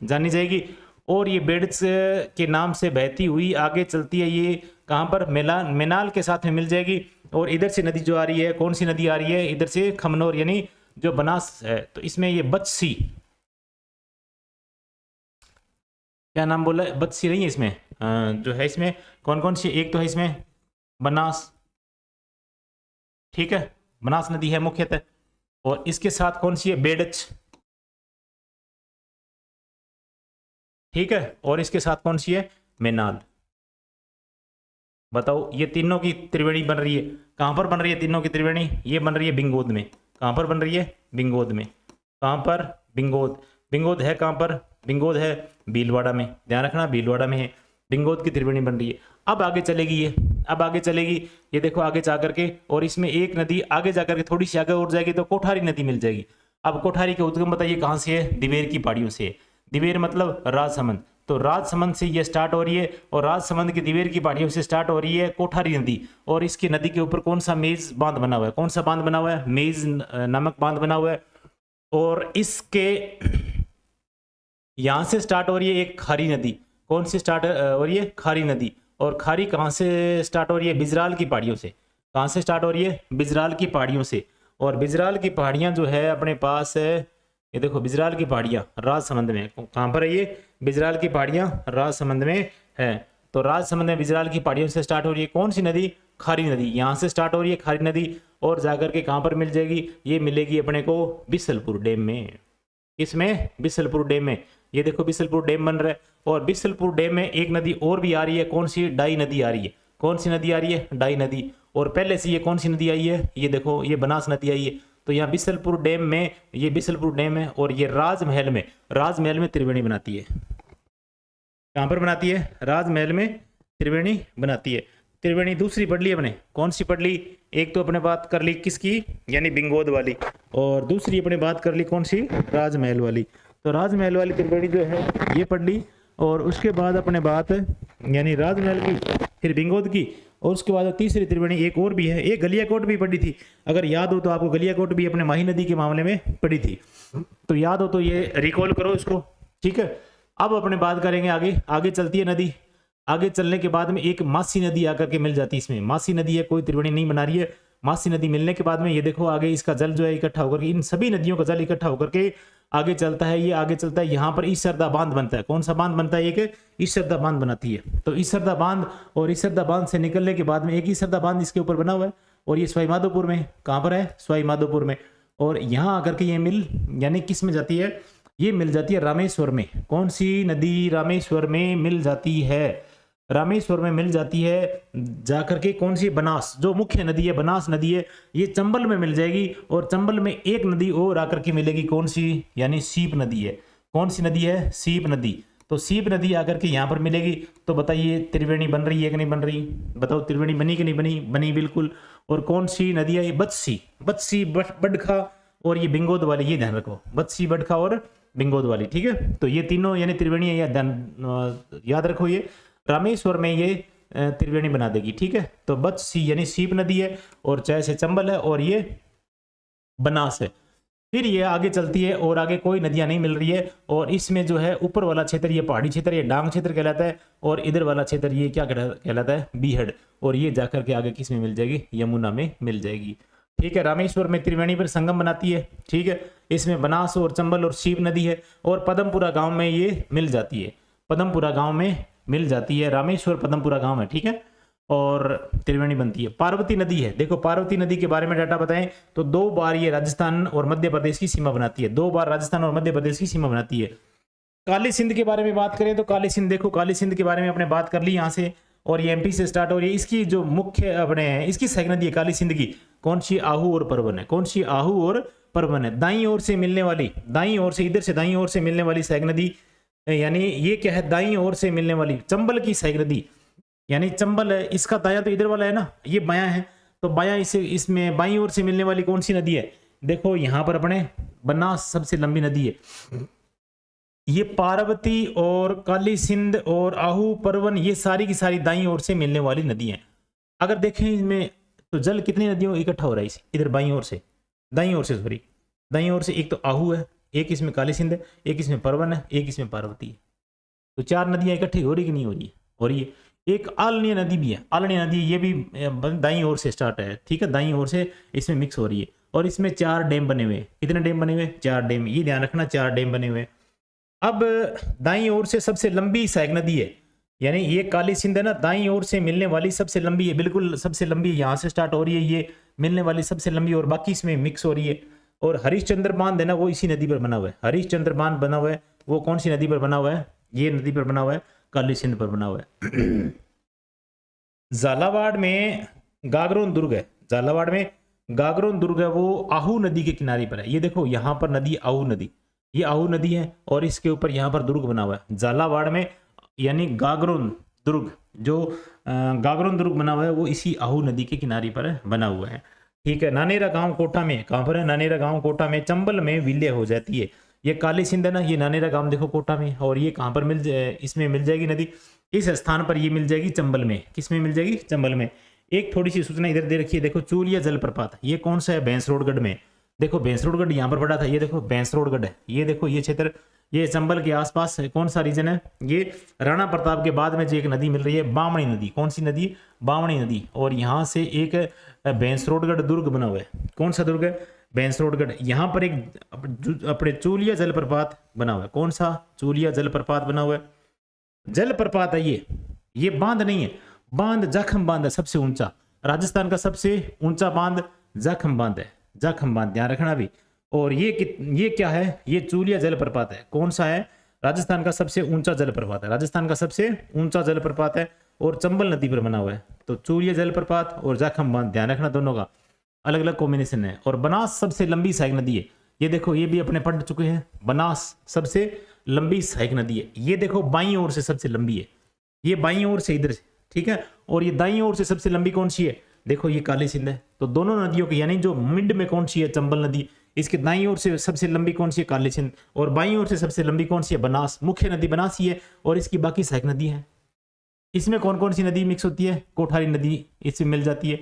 Speaker 1: जानी जाएगी। और ये बेडच के नाम से बहती हुई आगे चलती है, ये कहाँ पर, मेनाल के साथ में मिल जाएगी। और इधर से नदी जो आ रही है, कौन सी नदी आ रही है, इधर से खमनोर यानी जो बनास है। तो इसमें ये बत्सी, क्या नाम बोला है, बत्सी नहीं है इसमें, जो है इसमें कौन कौन सी, एक तो है इसमें बनास, ठीक है, बनास नदी है मुख्यतः। और इसके साथ कौन सी है, बेडच, ठीक है। और इसके साथ कौन सी है, मेनाल। बताओ, ये तीनों की त्रिवेणी बन रही है। कहां पर बन रही है तीनों की त्रिवेणी, ये बन रही है बिंगोद में। कहां पर बन रही है, बिंगोद में। कहां पर, बिंगोद। बिंगोद है कहां पर, बिंगोद है भीलवाड़ा में, ध्यान रखना भीलवाड़ा में है। बिंगोद की त्रिवेणी बन रही है। अब आगे चलेगी ये, अब आगे चलेगी, ये देखो आगे जा करके, और इसमें एक नदी आगे जा करके थोड़ी सी आगे और जाएगी तो कोठारी नदी मिल जाएगी। अब कोठारी का उद्गम बताइए कहाँ से है, दिवेर की पहाड़ियों से है। दिवेर मतलब राजसमंद, तो राजसमंद से ये स्टार्ट हो रही है और राजसमंद की दिवेर की पहाड़ियों से स्टार्ट हो रही है कोठारी नदी। और इसकी नदी के ऊपर कौन सा मेज बांध बना हुआ है, कौन सा बांध बना हुआ है, मेज नामक बांध बना हुआ है। और इसके यहां से स्टार्ट हो रही है एक खारी नदी। कौन सी स्टार्ट हो रही है, खारी नदी। और खारी कहाँ से स्टार्ट हो रही है, बिजराल की पहाड़ियों से। कहाँ से स्टार्ट हो रही है, बिजराल की पहाड़ियों से। और बिजराल की पहाड़ियाँ जो है अपने पास है, ये देखो बिजराल की पहाड़ियाँ राजसमंद में। कहाँ पर है ये, बिजराल की पहाड़ियाँ राजसमंद में है। तो राजसमंद में बिजराल की पहाड़ियों से स्टार्ट हो रही है कौन सी नदी, खारी नदी। यहाँ से स्टार्ट हो रही है खारी नदी और जाकर के कहाँ पर मिल जाएगी, ये मिलेगी अपने को बिसलपुर डैम में। इसमें बिसलपुर डैम में, ये देखो बिसलपुर डैम बन रहा है। और बिसलपुर डैम में एक नदी और भी आ रही है, कौन सी, डाई नदी आ रही है। कौन सी नदी आ रही है, डाई नदी। और पहले से ये कौन सी नदी आई है, ये देखो ये बनास नदी आई है। तो यहाँ बिसलपुर डैम में, ये बिसलपुर डैम है और ये राजमहल में त्रिवेणी बनाती है। कहाँ पर बनाती है, राजमहल में त्रिवेणी बनाती है। त्रिवेणी दूसरी पढ़ ली अपने, कौन सी पढ़ ली, एक तो अपने बात कर ली किसकी, यानी बिंगोद वाली, और दूसरी अपने बात कर ली कौन सी, राजमहल वाली। तो राजमहल वाली त्रिवेणी जो है ये पढ़ ली। और उसके बाद अपने बात यानी राजमहल की, फिर बिंगोद की, और उसके बाद तीसरी त्रिवेणी एक और भी है, एक गलियाकोट भी पढ़ी थी। अगर याद हो तो आपको, गलियाकोट भी अपने माही नदी के मामले में पढ़ी थी, तो याद हो तो ये रिकॉल करो इसको, ठीक है। अब अपने बात करेंगे आगे, आगे चलती है नदी। आगे चलने के बाद में एक मासी नदी आकर के मिल जाती है। इसमें मासी नदी है, कोई त्रिवेणी नहीं बना रही है। मासी नदी मिलने के बाद में ये देखो आगे इसका जल जो है इकट्ठा होकर के, इन सभी नदियों का जल इकट्ठा होकर के आगे चलता है। ये आगे चलता है, यहाँ पर ईसरदा बांध बनता है। कौन सा बांध बनता है, एक ईसरदा बांध बनाती है। तो ईसरदा बांध, और ईसरदा बांध से निकलने के बाद में एक ईसरदा बांध इसके ऊपर बना हुआ है, और ये सवाई माधोपुर में, कहाँ पर है, सवाई माधोपुर में। और यहाँ आकर के ये मिल यानी किस में जाती है, ये मिल जाती है रामेश्वर में। कौन सी नदी, रामेश्वर में मिल जाती है, रामेश्वर में मिल जाती है जाकर के। कौन सी, बनास, जो मुख्य नदी है बनास नदी है, ये चंबल में मिल जाएगी। और चंबल में एक नदी और आकर के मिलेगी, कौन सी, यानी सीप नदी है। कौन सी नदी है, सीप नदी। तो सीप नदी आकर के यहाँ पर मिलेगी। तो बताइए त्रिवेणी बन रही है कि नहीं बन रही, बताओ त्रिवेणी बनी कि नहीं बनी, बनी बिल्कुल। और कौन सी नदी है, बत्सी, बत्सी बडखा और ये बिंगोद वाली, ये ध्यान रखो, बत्सी बडखा और बिंगोद वाली, ठीक है। तो ये तीनों यानी त्रिवेणी याद रखो, ये रामेश्वर में ये त्रिवेणी बना देगी, ठीक है। तो बत्सी यानी सीप नदी है, और चाहे से चंबल है, और ये बनास है। फिर ये आगे चलती है और आगे कोई नदियां नहीं मिल रही है। और इसमें जो है ऊपर वाला क्षेत्र ये पहाड़ी क्षेत्र, ये डांग क्षेत्र कहलाता है। और इधर वाला क्षेत्र ये क्या कहलाता है, बीहड़। और ये जाकर के आगे किस में मिल जाएगी, यमुना में मिल जाएगी, ठीक है। रामेश्वर में त्रिवेणी पर संगम बनाती है, ठीक है। इसमें बनास और चंबल और सीप नदी है। और पदमपुरा गांव में ये मिल जाती है, पदमपुरा गांव में मिल जाती है, रामेश्वर पदमपुरा गांव है, ठीक है। और त्रिवेणी बनती है। पार्वती नदी है, देखो पार्वती नदी के बारे में डाटा बताएं तो 2 बार ये राजस्थान और मध्य प्रदेश की सीमा बनाती है, 2 बार राजस्थान और मध्य प्रदेश की सीमा बनाती है। काली सिंध के बारे में बात करें तो काली सिंध, देखो काली सिंध के बारे में अपने बात कर ली यहाँ से, और ये एमपी से स्टार्ट हो रही है। इसकी जो मुख्य अपने इसकी सहायक नदी है काली सिंध की, कौन सी? आहू और परवन है। कौन सी? आहू और परवन है। दाईं ओर से मिलने वाली, दाईं ओर से, इधर से दाईं ओर से मिलने वाली सहायक नदी, यानी ये क्या है? दाईं ओर से मिलने वाली चंबल की सहायक नदी, यानी चंबल है, इसका दायां तो इधर वाला है ना, ये बायां है, तो बायां इसे, इसमें बाईं ओर से मिलने वाली कौन सी नदी है? देखो यहां पर अपने बनास सबसे लंबी नदी है। ये पार्वती और काली सिंध और आहू परवन, ये सारी की सारी दाईं ओर से मिलने वाली नदी है। अगर देखें इनमें तो जल कितनी नदियों इकट्ठा हो रहा है इधर बाईं ओर से, दाईं ओर से, सॉरी दाईं ओर से। एक तो आहू है, एक इसमें काली सिंध है, एक इसमें परवन है, एक इसमें पार्वती है। तो 4 नदियां इकट्ठी हो रही कि नहीं हो रही है? हो रही है। एक आलनीय नदी भी है, आलनीय नदी, ये भी दाईं ओर से स्टार्ट है, ठीक है, दाईं ओर से इसमें मिक्स हो रही है। और इसमें 4 डैम बने हुए हैं। कितने डैम बने हुए? 4 डैम, ये ध्यान रखना, 4 डैम बने हुए हैं। अब दाईं ओर से सबसे लंबी सहायक नदी है, यानी ये काली सिंध है ना, दाईं ओर से मिलने वाली सबसे लंबी है, बिल्कुल सबसे लंबी यहाँ से स्टार्ट हो रही है, ये मिलने वाली सबसे लंबी, और बाकी इसमें मिक्स हो रही है। और हरिश्चंद्र बांध है ना, वो इसी नदी पर बना हुआ है। हरिश्चंद्र बांध बना हुआ है, वो कौन सी नदी पर बना हुआ है? ये नदी पर बना हुआ है, काली सिंध पर बना हुआ है। झालावाड़ में गागरोन दुर्ग है, झालावाड़ में गागरोन दुर्ग है, वो आहू नदी के किनारे पर है। ये देखो यहाँ पर नदी आहू नदी, ये आहू नदी है, और इसके ऊपर यहाँ पर दुर्ग बना हुआ है झालावाड़ में, यानी गागरोन दुर्ग, जो गागरोन दुर्ग बना हुआ है वो इसी आहू नदी के किनारे पर बना हुआ है, ठीक है। नानेरा गांव कोटा में, कहाँ पर है? नानेरा गांव कोटा में, चंबल में विलय हो जाती है। ये काली सिंध है ना, ये नानेरा गांव देखो कोटा में, और ये कहाँ पर मिल जाए? इसमें मिल जाएगी नदी, इस स्थान पर ये मिल जाएगी चंबल में। किस में मिल जाएगी? चंबल में। एक थोड़ी सी सूचना इधर दे रखी है, देखो चूलिया जलप्रपात, ये कौन सा है? भैंसरोडगढ़ में। देखो भैंसरोडगढ़ यहाँ पर पड़ा था, ये देखो भैंसरोडगढ़ है, ये देखो ये क्षेत्र, ये चंबल के आसपास है। कौन सा रीजन है? ये राणा प्रताप के बाद में जो एक नदी मिल रही है, बामणी नदी। कौन सी नदी? बामणी नदी। और यहाँ से एक भैंसरोडगढ़ दुर्ग बना हुआ है। कौन सा दुर्ग है? भैंसरोडगढ़। यहाँ पर एक अपने चूलिया जलप्रपात बना हुआ है। कौन सा? चूलिया जलप्रपात बना हुआ है, जलप्रपात है ये बांध नहीं है, बांध जाखम बांध है, सबसे ऊंचा, राजस्थान का सबसे ऊंचा बांध जाखम बांध है, जाखम बांध, ध्यान रखना भी। और ये क्या है? ये चूलिया जलप्रपात है। कौन सा है? राजस्थान का सबसे ऊंचा जलप्रपात है, राजस्थान का सबसे ऊंचा जलप्रपात है, और चंबल नदी पर बना हुआ है। तो चूलिया जलप्रपात और जाखम बांध, ध्यान रखना, दोनों का अलग अलग कॉम्बिनेशन है। और बनास सबसे लंबी सहायक नदी है, ये देखो, ये भी अपने पढ़ चुके हैं, बनास सबसे लंबी सहायक नदी है। ये देखो बाईं ओर से सबसे लंबी है, ये बाईं ओर से इधर से, ठीक है। और ये दाईं ओर से सबसे लंबी कौन सी है? देखो ये काली सिंध है। तो दोनों नदियों की, यानी जो मिड में कौन सी है? चंबल नदी, इसके दाईं ओर से सबसे लंबी कौन सी है? काली सिंध। और बाईं ओर से सबसे लंबी कौन सी है? बनास। मुख्य नदी बनास ही है, और इसकी बाकी सहायक नदी है। इसमें कौन कौन सी नदी मिक्स होती है? कोठारी नदी इसमें मिल जाती है।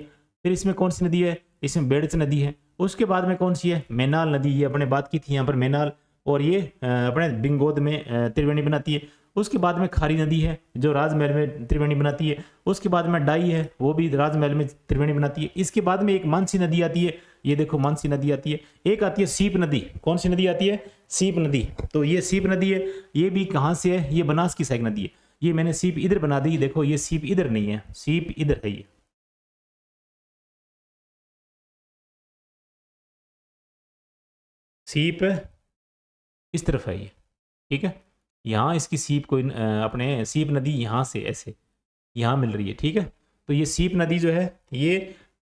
Speaker 1: फिर इसमें कौन सी नदी है? इसमें बेड़च नदी है। उसके बाद में कौन सी है? मैनाल नदी, ये अपने बात की थी यहाँ पर मैनाल, और ये अपने बिंगोद में त्रिवेणी बनाती है। उसके बाद में खारी नदी है, जो राजमहल में त्रिवेणी बनाती है। उसके बाद में डाई है, वो भी राजमहल में त्रिवेणी बनाती है। इसके बाद में एक मानसी नदी आती है, ये देखो मानसी नदी आती है। एक आती है सीप नदी। कौन सी नदी आती है? सीप नदी। तो ये सीप नदी है, ये भी कहाँ से है? ये बनास की सहायक नदी है। ये मैंने सीप इधर बना दी, देखो ये सीप इधर नहीं है, सीप इधर है, ये सीप इस तरफ है ये, ठीक है। यहाँ इसकी सीप को अपने सीप नदी यहाँ से ऐसे यहाँ मिल रही है, ठीक है। तो ये सीप नदी जो है, ये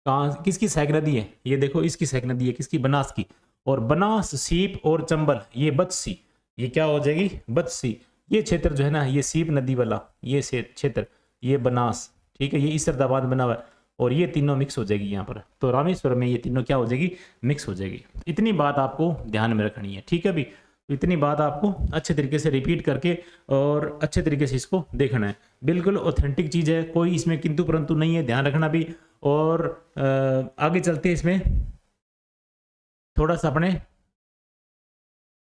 Speaker 1: कहाँ, किसकी सहायक नदी है? ये देखो इसकी सहायक नदी है, किसकी? बनास की। और बनास, सीप और चंबल, ये बत्सी, ये क्या हो जाएगी? बत्सी। ये क्षेत्र जो है ना, ये सीप नदी वाला ये क्षेत्र, ये बनास, ठीक है, ये इसरदाबाद बना हुआ है, और ये तीनों मिक्स हो जाएगी यहाँ पर। तो रामेश्वर में ये तीनों क्या हो जाएगी? मिक्स हो जाएगी। इतनी बात आपको ध्यान में रखनी है, ठीक है भी। इतनी बात आपको अच्छे तरीके से रिपीट करके और अच्छे तरीके से इसको देखना है। बिल्कुल ऑथेंटिक चीज़ है, कोई इसमें किंतु परंतु नहीं है, ध्यान रखना भी। और आगे चलते इसमें थोड़ा सा अपने,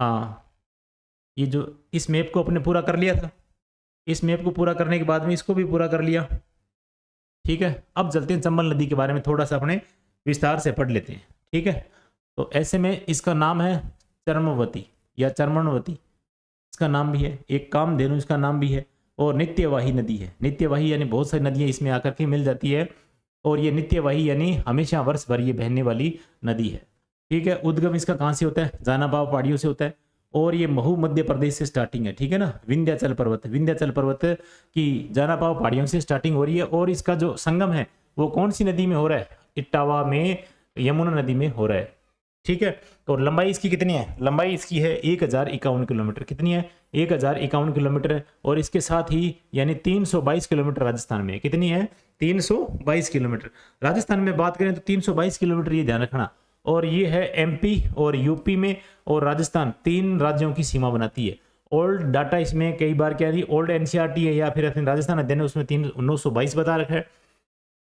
Speaker 1: हाँ, ये जो इस मैप को अपने पूरा कर लिया था, इस मैप को पूरा करने के बाद में इसको भी पूरा कर लिया, ठीक है। अब चलते हैं चंबल नदी के बारे में, थोड़ा सा अपने विस्तार से पढ़ लेते हैं, ठीक है। तो ऐसे में इसका नाम है चर्मवती या चर्मणवती, इसका नाम भी है। एक कामधेनु इसका नाम भी है। और नित्यवाही नदी है। नित्यवाही यानी बहुत सारी नदियाँ इसमें आकर के मिल जाती है, और ये नित्यवाही यानी हमेशा वर्ष भर ये बहने वाली नदी है, ठीक है। उद्गम इसका कहाँ से होता है? जानाबाव पहाड़ियों से होता है, और ये महू मध्य प्रदेश से स्टार्टिंग है, ठीक है ना। विंध्याचल पर्वत की जानाबाव पहाड़ियों से स्टार्टिंग हो रही है। और इसका जो संगम है वो कौन सी नदी में हो रहा है? इटावा में यमुना नदी में हो रहा है। ठीक है, तो लंबाई इसकी कितनी है? लंबाई इसकी है 1051 किलोमीटर। कितनी है? 1051 किलोमीटर है। और इसके साथ ही यानी 322 किलोमीटर राजस्थान में। कितनी है? 322 किलोमीटर। राजस्थान में बात करें तो 322 किलोमीटर, ये ध्यान रखना। और ये है एमपी और यूपी में और राजस्थान, 3 राज्यों की सीमा बनाती है। ओल्ड डाटा इसमें कई बार क्या है, ओल्ड एनसीईआरटी है या फिर अपने राजस्थान अध्ययन है, उसमें 922 बता रखा है।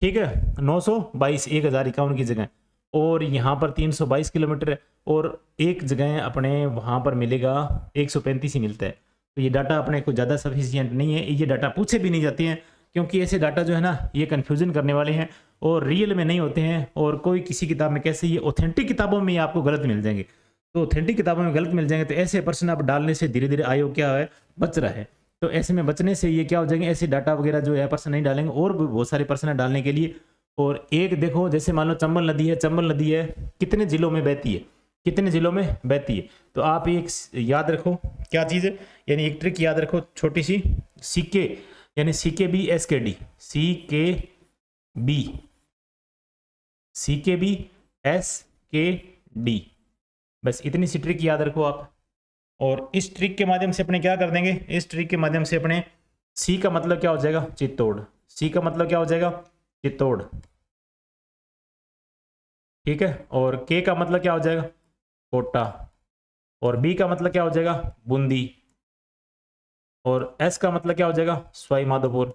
Speaker 1: ठीक है, 922 1051 की जगह, और यहाँ पर 322 किलोमीटर है। और एक जगह अपने वहाँ पर मिलेगा 135 ही मिलता है। तो ये डाटा अपने को ज़्यादा सफिशियंट नहीं है, ये डाटा पूछे भी नहीं जाते हैं, क्योंकि ऐसे डाटा जो है ना ये कन्फ्यूजन करने वाले हैं और रियल में नहीं होते हैं। और कोई किसी किताब में कैसे, ये ऑथेंटिक किताबों में आपको गलत मिल जाएंगे। तो ऑथेंटिक किताबों में गलत मिल जाएंगे तो ऐसे प्रश्न आप डालने से धीरे धीरे आयोग क्या है, बच रहा है। तो ऐसे में बचने से ये क्या हो जाएंगे, ऐसे डाटा वगैरह जो है प्रश्न नहीं डालेंगे, और भी बहुत सारे प्रश्न डालने के लिए। और एक देखो, जैसे मान लो चंबल नदी है, चंबल नदी है कितने जिलों में बहती है, कितने जिलों में बहती है। तो आप एक याद रखो, क्या चीज़ है, यानी एक ट्रिक याद रखो छोटी सी, सीके यानी CKB SKD, CKB SKD, बस इतनी सी ट्रिक याद रखो आप। और इस ट्रिक के माध्यम से अपने क्या कर देंगे, इस ट्रिक के माध्यम से अपने सी का मतलब क्या हो जाएगा, चित्तौड़। सी का मतलब क्या हो जाएगा, चित्तौड़। ठीक है, और के का मतलब क्या हो जाएगा, कोटा। और बी का मतलब क्या हो जाएगा, बूंदी। और एस का मतलब क्या हो जाएगा, सवाई माधोपुर।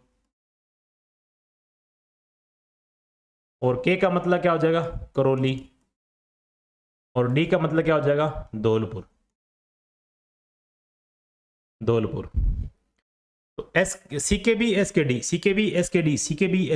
Speaker 1: और के का मतलब क्या हो जाएगा, करौली। और डी का मतलब क्या हो जाएगा, धौलपुर। धौलपुर। तो CKB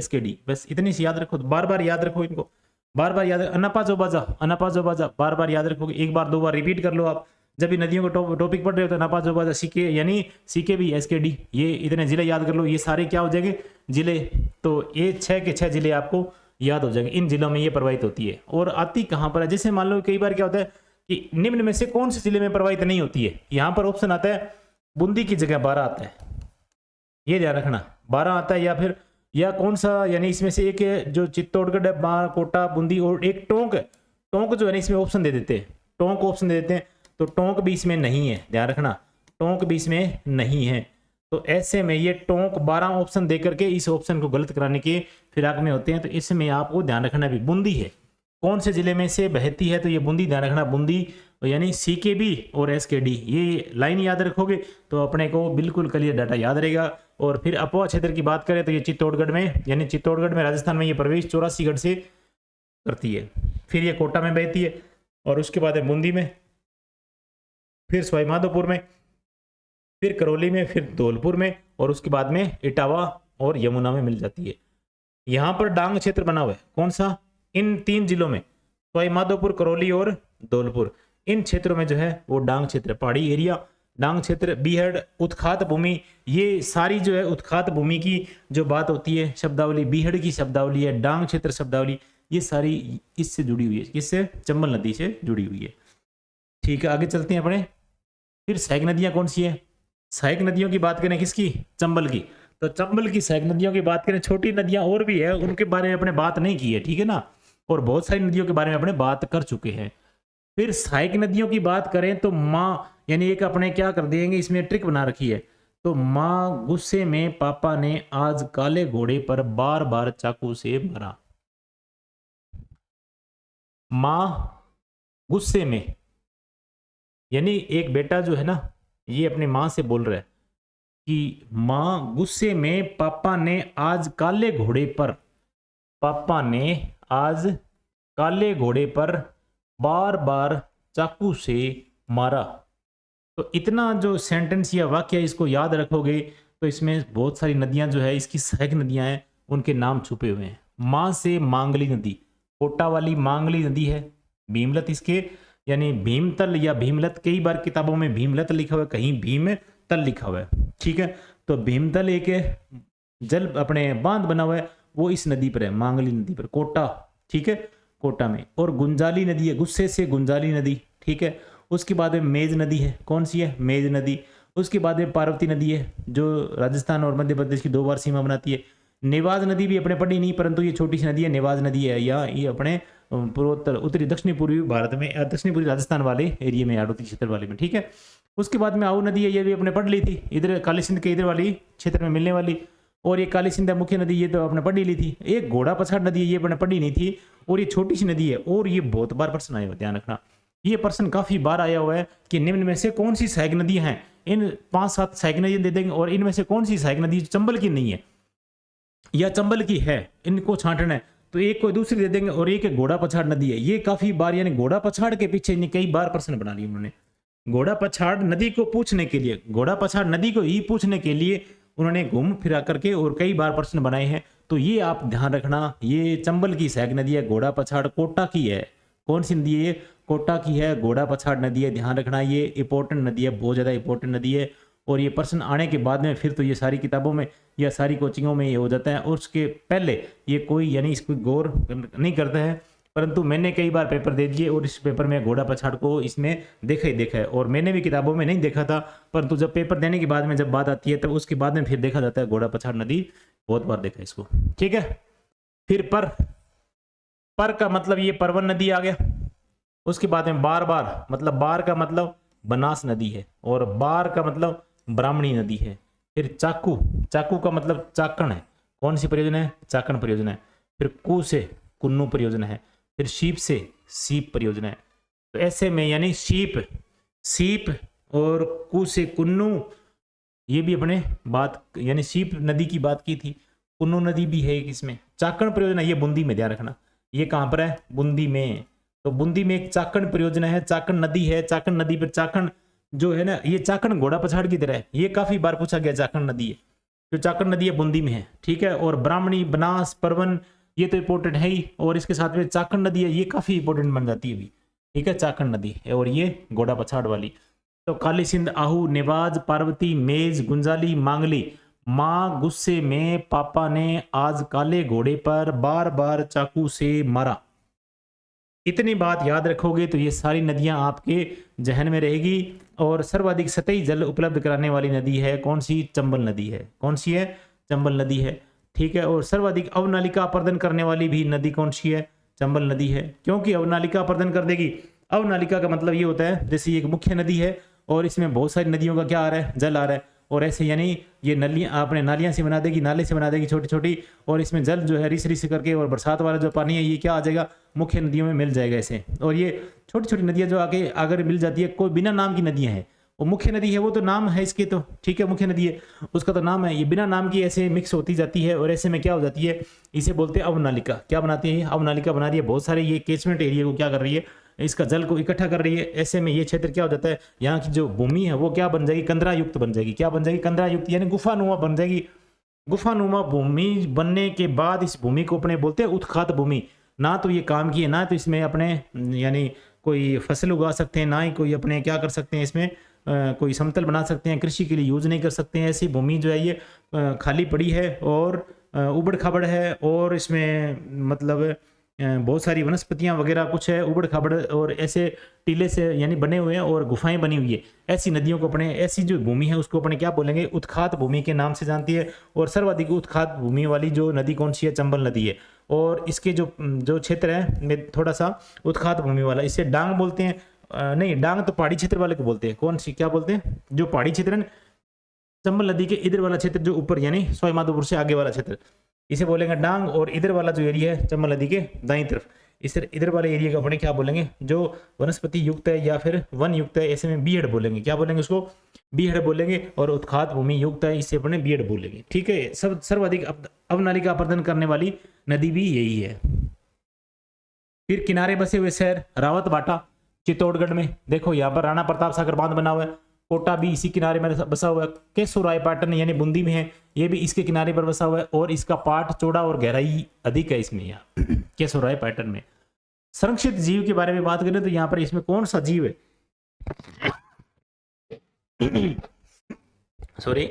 Speaker 1: SKD, बस इतनी सी याद रखो, बार बार याद रखो इनको, बार बार याद। अनपा जोबाजा बार बार याद रखोगे, एक बार दो बार रिपीट कर लो आप जब भी नदियों का टॉपिक पढ़ रहे हो। तो अनपा जोबाजा सीके यानी CKB SKD, ये इतने जिले याद कर लो, ये सारे क्या हो जाएंगे, जिले। तो ये 6 के 6 जिले आपको याद हो जाएंगे। इन जिलों में ये प्रवाहित होती है। और आती कहाँ पर है, जैसे मान लो कई बार क्या होता है कि निम्न में से कौन से जिले में प्रवाहित नहीं होती है, यहाँ पर ऑप्शन आता है बूंदी की जगह 12 आता है, ये ध्यान रखना, 12 आता है। या फिर या कौन सा, यानी इसमें से एक है जो चित्तौड़गढ़ है, कोटा, बूंदी, और एक टोंक है। टोंक जो है ना इसमें ऑप्शन दे देते हैं, टोंक ऑप्शन दे देते हैं, तो टोंक भी इसमें नहीं है, ध्यान रखना, टोंक भी इसमें नहीं है। तो ऐसे में ये टोंक 12 ऑप्शन दे करके इस ऑप्शन को गलत कराने के फिराक में होते हैं। तो इसमें आपको ध्यान रखना भी बूंदी है, कौन से जिले में से बहती है, तो ये बूंदी, ध्यान रखना बूंदी, यानी CKB और SKD, ये लाइन याद रखोगे तो अपने को बिल्कुल क्लियर डाटा याद रहेगा। और फिर अपोहा क्षेत्र की बात करें तो ये चित्तौड़गढ़ में, यानी चित्तौड़गढ़ में राजस्थान में ये प्रवेश 84 गढ़ से करती है, फिर ये कोटा में बहती है, और उसके बाद है बूंदी में, फिर सवाई माधोपुर में, फिर करौली में, फिर धौलपुर में, और उसके बाद में इटावा और यमुना में मिल जाती है। यहाँ पर डांग क्षेत्र बना हुआ है, कौन सा, इन 3 जिलों में, सवाई माधोपुर, करौली और धौलपुर, इन क्षेत्रों में जो है वो डांग क्षेत्र, पहाड़ी एरिया, डांग क्षेत्र। बीहड़, उत्खात भूमि, ये सारी जो है उत्खात भूमि की जो बात होती है, शब्दावली बीहड़ की शब्दावली है, डांग क्षेत्र शब्दावली, ये सारी इससे जुड़ी हुई है, किससे, चंबल नदी से जुड़ी हुई है। ठीक है, आगे चलते हैं अपने। फिर सहायक नदियां कौन सी है, सहायक नदियों की बात करें किसकी, चंबल की। तो चंबल की सहायक नदियों की बात करें, छोटी नदियां और भी है, उनके बारे में अपने बात नहीं की है, ठीक है ना, और बहुत सारी नदियों के बारे में अपने बात कर चुके हैं। फिर सहायक नदियों की बात करें तो माँ, यानी एक अपने क्या कर देंगे, इसमें ट्रिक बना रखी है। तो माँ गुस्से में पापा ने आज काले घोड़े पर बार बार चाकू से मारा। माँ गुस्से में, यानी एक बेटा जो है ना ये अपनी माँ से बोल रहा है कि माँ गुस्से में पापा ने आज काले घोड़े पर, पापा ने आज काले घोड़े पर बार बार चाकू से मारा। तो इतना जो सेंटेंस या वाक्य इसको याद रखोगे तो इसमें बहुत सारी नदियां जो है इसकी सहायक नदियां हैं, उनके नाम छुपे हुए हैं। माँ से मांगली नदी, कोटा वाली मांगली नदी है। भीमलत इसके यानी भीमतल या भीमलत, कई बार किताबों में भीमलत लिखा हुआ है, कहीं भीमतल लिखा हुआ है, ठीक है। तो भीमतल एक जल अपने बांध बना हुआ है, वो इस नदी पर है, मांगली नदी पर, कोटा, ठीक है, कोटा में। और गुंजाली नदी है, गुस्से से गुंजाली नदी, ठीक है। उसके बाद में मेज नदी है, कौन सी है, मेज नदी। उसके बाद में पार्वती नदी है जो राजस्थान और मध्य प्रदेश की 2 बार सीमा बनाती है। नेवाज नदी भी अपने पड़ी नहीं, परंतु ये छोटी सी नदी है, नेवाज नदी है, या ये अपने पूर्वोत्तर उत्तरी दक्षिणी पूर्वी भारत में, दक्षिणी पूर्वी राजस्थान वाले एरिया में, आड़ोती क्षेत्र वाले में, ठीक है। उसके बाद में आऊ नदी है, ये भी अपने पढ़ ली थी, इधर काली सिंध के इधर वाली क्षेत्र में मिलने वाली। और ये काली सिंध मुख्य नदी, ये तो आपने पढ़ ही ली थी। एक घोड़ा पछाड़ नदी है, ये अपने पढ़ी नहीं थी, और ये छोटी सी नदी है। और ये बहुत बार प्रश्न आया हुआ, ध्यान रखना, ये प्रश्न काफी बार आया हुआ है कि निम्न में से कौन सी सहायक नदियां हैं। इन 5-7 सहायक नदियां दे देंगे, और इनमें से कौन सी सहायक नदी चंबल की नहीं है या चंबल की है, इनको छांटना है, तो एक कोई दूसरी दे देंगे। और एक घोड़ा पछाड़ नदी है, ये काफी बार, यानी घोड़ा पछाड़ के पीछे कई बार प्रश्न बना लिए उन्होंने। घोड़ा पछाड़ नदी को पूछने के लिए, घोड़ा पछाड़ नदी को ही पूछने के लिए उन्होंने घूम फिरा करके और कई बार प्रश्न बनाए हैं। तो ये आप ध्यान रखना, ये चंबल की सहायक नदी है, घोड़ा पछाड़ कोटा की है। कौन सी नदी है ये? कोटा की है, घोड़ा पछाड़ नदी है, ध्यान रखना, ये इंपॉर्टेंट नदी है, बहुत ज्यादा इंपॉर्टेंट नदी है। और ये प्रश्न आने के बाद में फिर तो ये सारी किताबों में या सारी कोचिंगों में ये हो जाता है, और उसके पहले ये कोई यानी इसको गौर नहीं करता है। परंतु मैंने कई बार पेपर दे दिए और इस पेपर में घोड़ा पछाड़ को इसमें देखा ही देखा है, और मैंने भी किताबों में नहीं देखा था, परंतु जब पेपर देने के बाद में जब बात आती है तब उसके बाद में फिर देखा जाता है। घोड़ा पछाड़ नदी बहुत बार देखा है इसको, ठीक है। फिर पर का मतलब ये परवन नदी आ गया। उसके बाद में बार बार, मतलब बार का मतलब बनास नदी है, और बार का मतलब ब्राह्मणी नदी है। फिर चाकू, चाकू का मतलब चाकण है, कौन सी परियोजना है? चाकण परियोजना है। फिर कू से कुन्नू परियोजना है। फिर शीप से सीप परियोजना है। तो ऐसे में यानी सीप और कू से कुन्नू, ये भी अपने बात, यानी सीप नदी की बात की थी, कुन्नू नदी भी है इसमें। चाकण परियोजना ये बूंदी में, ध्यान रखना, ये कहां पर है? बूंदी में। तो बूंदी में एक चाकण परियोजना है, चाकण नदी है। चाकण नदी पर चाकण जो है ना, ये चाकण घोड़ा पछाड़ की तरह है, ये काफी बार पूछा गया, चाकण नदी है। जो चाकण नदी है बूंदी में है, ठीक है। और ब्राह्मणी, बनास, परवन, ये तो इंपॉर्टेंट है ही, और इसके साथ में चाकण नदी है, ये काफी इंपॉर्टेंट बन जाती है अभी, ठीक है। चाकण नदी है, और ये घोड़ा पछाड़ वाली। तो काली सिंध, आहू, नेवाज, पार्वती, मेज, गुंजाली, मांगली। मां गुस्से में पापा ने आज काले घोड़े पर बार बार चाकू से मारा। इतनी बात याद रखोगे तो ये सारी नदियां आपके जहन में रहेगी। और सर्वाधिक सतही जल उपलब्ध कराने वाली नदी है कौन सी? चंबल नदी है। कौन सी है? चंबल नदी है, ठीक है। और सर्वाधिक अवनालिका अपर्दन करने वाली भी नदी कौन सी है? चंबल नदी है, क्योंकि अवनालिका अपर्दन कर देगी। अवनालिका का मतलब ये होता है जैसे एक मुख्य नदी है और इसमें बहुत सारी नदियों का क्या आ रहा है? जल आ रहा है, और ऐसे यानी ये नलियां अपने नालियां से बना देगी, नाले से बना देगी छोटी छोटी, और इसमें जल जो है रिस रिस करके, और बरसात वाला जो पानी है ये क्या आ जाएगा? मुख्य नदियों में मिल जाएगा ऐसे। और ये छोटी छोटी नदियां जो आगे अगर मिल जाती है, कोई बिना नाम की नदियां हैं, वो मुख्य नदी है, वो तो नाम है इसके, तो ठीक है, मुख्य नदी है, उसका तो नाम है। ये बिना नाम की ऐसे मिक्स होती जाती है, और ऐसे में क्या हो जाती है? इसे बोलते हैं अवनालिका। क्या बनाती है? अवनालिका बना रही है, बहुत सारे ये कैचमेंट एरिया को क्या कर रही है? इसका जल को इकट्ठा कर रही है। ऐसे में ये क्षेत्र क्या हो जाता है? यहाँ की जो भूमि है वो क्या बन जाएगी? कंदरा युक्त बन जाएगी। क्या बन जाएगी? कंदरा युक्त, यानी गुफानुमा बन जाएगी। गुफानुमा भूमि बनने के बाद इस भूमि को अपने बोलते हैं उत्खात भूमि। ना तो ये काम की है, ना तो इसमें अपने यानी कोई फसल उगा सकते हैं, ना ही कोई अपने क्या कर सकते हैं इसमें कोई समतल बना सकते हैं, कृषि के लिए यूज नहीं कर सकते हैं। ऐसी भूमि जो है ये खाली पड़ी है और उबड़ खाबड़ है, और इसमें मतलब बहुत सारी वनस्पतियां वगैरह कुछ है, उबड़ खाबड़, और ऐसे टीले से यानी बने हुए हैं और गुफाएं बनी हुई है। ऐसी नदियों को अपने, ऐसी जो भूमि है उसको अपने क्या बोलेंगे? उत्खात भूमि के नाम से जानती है। और सर्वाधिक उत्खात भूमि वाली जो नदी कौन सी है? चंबल नदी है। और इसके जो जो क्षेत्र है में थोड़ा सा उत्खात भूमि वाला, इसे डांग बोलते हैं। नहीं, डांग तो पहाड़ी क्षेत्र वाले को बोलते हैं। कौन सी, क्या बोलते हैं? जो पहाड़ी क्षेत्र है, चंबल नदी के इधर वाला क्षेत्र जो ऊपर यानी सवाई माधोपुर से आगे वाला क्षेत्र, इसे बोलेंगे डांग। और इधर वाला जो एरिया है चंबल नदी के दाईं तरफ, इस इधर वाले एरिया को अपने क्या बोलेंगे? जो वनस्पति युक्त है या फिर वन युक्त है, ऐसे में बीहड़ बोलेंगे। क्या बोलेंगे उसको? बीहड़ बोलेंगे। और उत्खात भूमि युक्त है, इसे अपने बीहड़ बोलेंगे, ठीक है। सब सर्वाधिक अवनालिका अपर्दन करने वाली नदी भी यही है। फिर किनारे बसे हुए शहर, रावत बाटा चित्तौड़गढ़ में, देखो यहाँ पर राणा प्रताप सागर बांध बना हुआ है। कोटा भी इसी किनारे में बसा हुआ है। केशवरायपाटन यानी बूंदी में है, ये भी इसके किनारे पर बसा हुआ है, और इसका पाट चौड़ा और गहराई अधिक है इसमें, यहाँ केशवरायपाटन में। संरक्षित जीव के बारे में बात करें तो यहाँ पर इसमें कौन सा जीव है? सॉरी,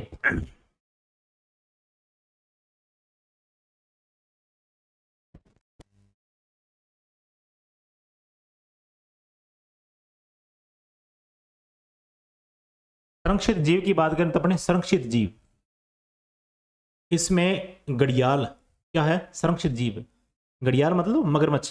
Speaker 1: संरक्षित जीव की बात करें तो अपने संरक्षित जीव, इसमें घड़ियाल क्या है, संरक्षित जीव। घड़ियाल मतलब मगरमच्छ,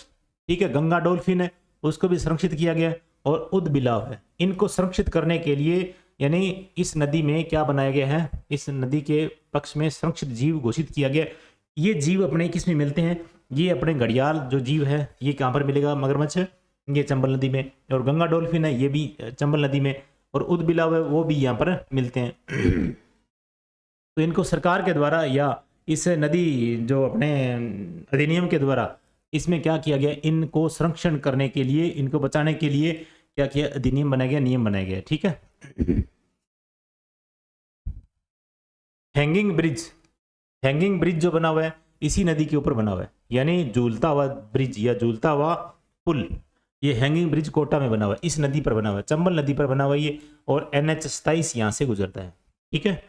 Speaker 1: ठीक है। गंगा डॉल्फिन है, उसको भी संरक्षित किया गया है। और उदबिलाव है, इनको संरक्षित करने के लिए यानी इस नदी में क्या बनाया गया है, इस नदी के पक्ष में संरक्षित जीव घोषित किया गया। ये जीव अपने किस में मिलते हैं, ये अपने घड़ियाल जो जीव है ये कहाँ पर मिलेगा, मगरमच्छ, ये चंबल नदी में। और गंगा डॉल्फिन है ये भी चंबल नदी में, और उदबिलाव है वो भी यहाँ पर मिलते हैं। तो इनको सरकार के द्वारा या इस नदी जो अपने अधिनियम के द्वारा इसमें क्या किया गया, इनको संरक्षण करने के लिए, इनको बचाने के लिए क्या किया, अधिनियम बनाया गया, नियम बनाया गया, ठीक है। हैंगिंग ब्रिज, हैंगिंग ब्रिज जो बना हुआ है इसी नदी के ऊपर बना हुआ है, यानी झूलता हुआ ब्रिज या झूलता हुआ पुल, ये हैंगिंग ब्रिज कोटा में बना हुआ है, इस नदी पर बना हुआ है, चंबल नदी पर बना हुआ है ये। और NH 27 यहाँ से गुजरता है, ठीक है।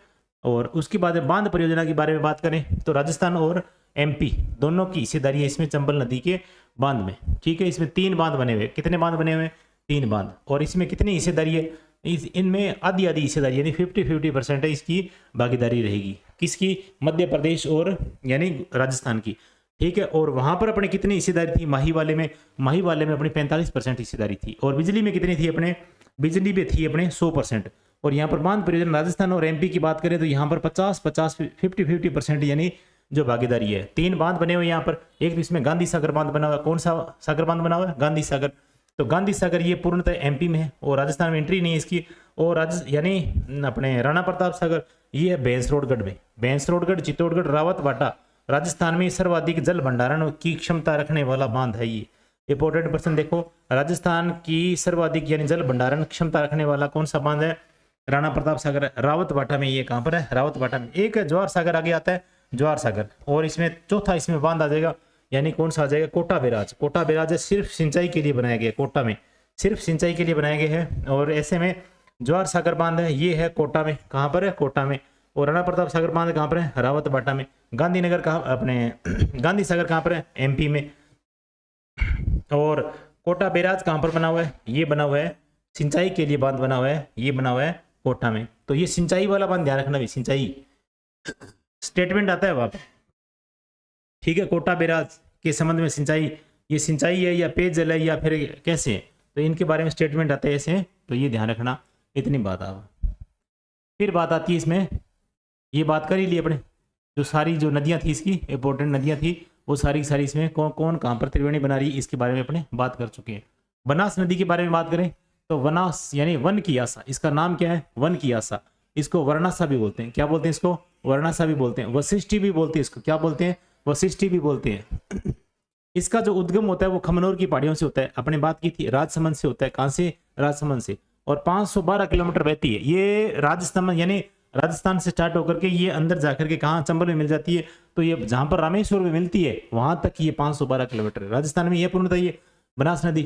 Speaker 1: और उसके बाद बांध परियोजना के बारे में बात करें तो राजस्थान और MP दोनों की हिस्सेदारी है इसमें, चंबल नदी के बांध में, ठीक है। इसमें 3 बांध बने हुए, कितने बांध बने हुए, 3 बांध। और इसमें कितनी हिस्सेदारी है, इनमें आधी आधी हिस्सेदारी यानी 50-50% है इसकी भागीदारी रहेगी, किसकी, मध्य प्रदेश और यानी राजस्थान की, ठीक है। और वहां पर अपने कितनी हिस्सेदारी थी, माही वाले में, माही वाले में अपनी 45% हिस्सेदारी थी। और बिजली में कितनी थी, अपने बिजली में थी अपने 100%। और यहाँ पर बांध परियोजना राजस्थान और MP की बात करें तो यहाँ पर 50-50 यानी जो भागीदारी है। 3 बांध बने हुए यहाँ पर, एक तो इसमें गांधी सागर बांध बना हुआ है, कौन सा सागर बांध बना हुआ है, गांधी सागर। तो गांधी सागर ये पूर्णतः MP में है और राजस्थान में एंट्री नहीं है इसकी। और यानी अपने राणा प्रताप सागर ये है भैंसरोडगढ़ में, भैंसरोडगढ़, चित्तौड़गढ़, रावत बाटा, राजस्थान में सर्वाधिक जल भंडारण की क्षमता रखने वाला बांध है ये। इंपॉर्टेंट प्रश्न देखो, राजस्थान की सर्वाधिक यानी जल भंडारण क्षमता रखने वाला कौन सा बांध है, राणा प्रताप सागर, रावत बाटा में। ये कहां पर है, रावत बाटा में। एक जवाहर सागर आगे आता है, जवाहर सागर। और इसमें चौथा इसमें बांध आ जाएगा, यानी कौन सा आ जाएगा, कोटा बैराज। कोटा बैराज सिर्फ सिंचाई के लिए बनाया गया, कोटा में सिर्फ सिंचाई के लिए बनाया गया है। और ऐसे में जवाहर सागर बांध है ये है कोटा में, कहां पर है, कोटा में। और राणा प्रताप सागर बांध कहां पर है, रावत बाटा में। गांधीनगर कहां, अपने गांधी सागर कहां पर है, MP में। और कोटा बैराज कहां पर बना हुआ है, ये बना हुआ है सिंचाई के लिए बांध बना हुआ है, ये बना हुआ है कोटा में। तो ये सिंचाई वाला बांध ध्यान रखना भी, सिंचाई स्टेटमेंट आता है वहां पर, ठीक है। कोटा बैराज के संबंध में सिंचाई, ये सिंचाई है या पेयजल है या फिर कैसे है, तो इनके बारे में स्टेटमेंट आता है ऐसे। तो ये ध्यान रखना, इतनी बात आ। फिर बात आती है इसमें, ये बात कर ही ली अपने, जो सारी जो नदियां थी इसकी इंपॉर्टेंट नदियां थी वो सारी सारी इसमें कौन कौन कहाँ पर त्रिवेणी बना रही है इसके बारे में अपने बात कर चुके हैं। बनास नदी के बारे में बात करें तो वनास यानी वन की आशा, इसका नाम क्या है, वन की आशा। इसको वर्णासा भी बोलते हैं, क्या बोलते हैं इसको, वर्णासा भी बोलते हैं, वशिष्ठी भी बोलते हैं इसको, क्या बोलते हैं, वशिष्ठी भी बोलते हैं। इसका जो उद्गम होता है वो खमनोर की पहाड़ियों से होता है, अपने बात की थी राजसमंद से होता है, कहां से, राजसमंद से। और 512 किलोमीटर बहती है ये राजस्थान, यानी राजस्थान से स्टार्ट होकर के ये अंदर जाकर के कहाँ, चंबल में मिल जाती है। तो ये जहां पर रामेश्वर में मिलती है वहां तक ये 512 किलोमीटर है। राजस्थान में ये पूर्णतः ये बनास नदी,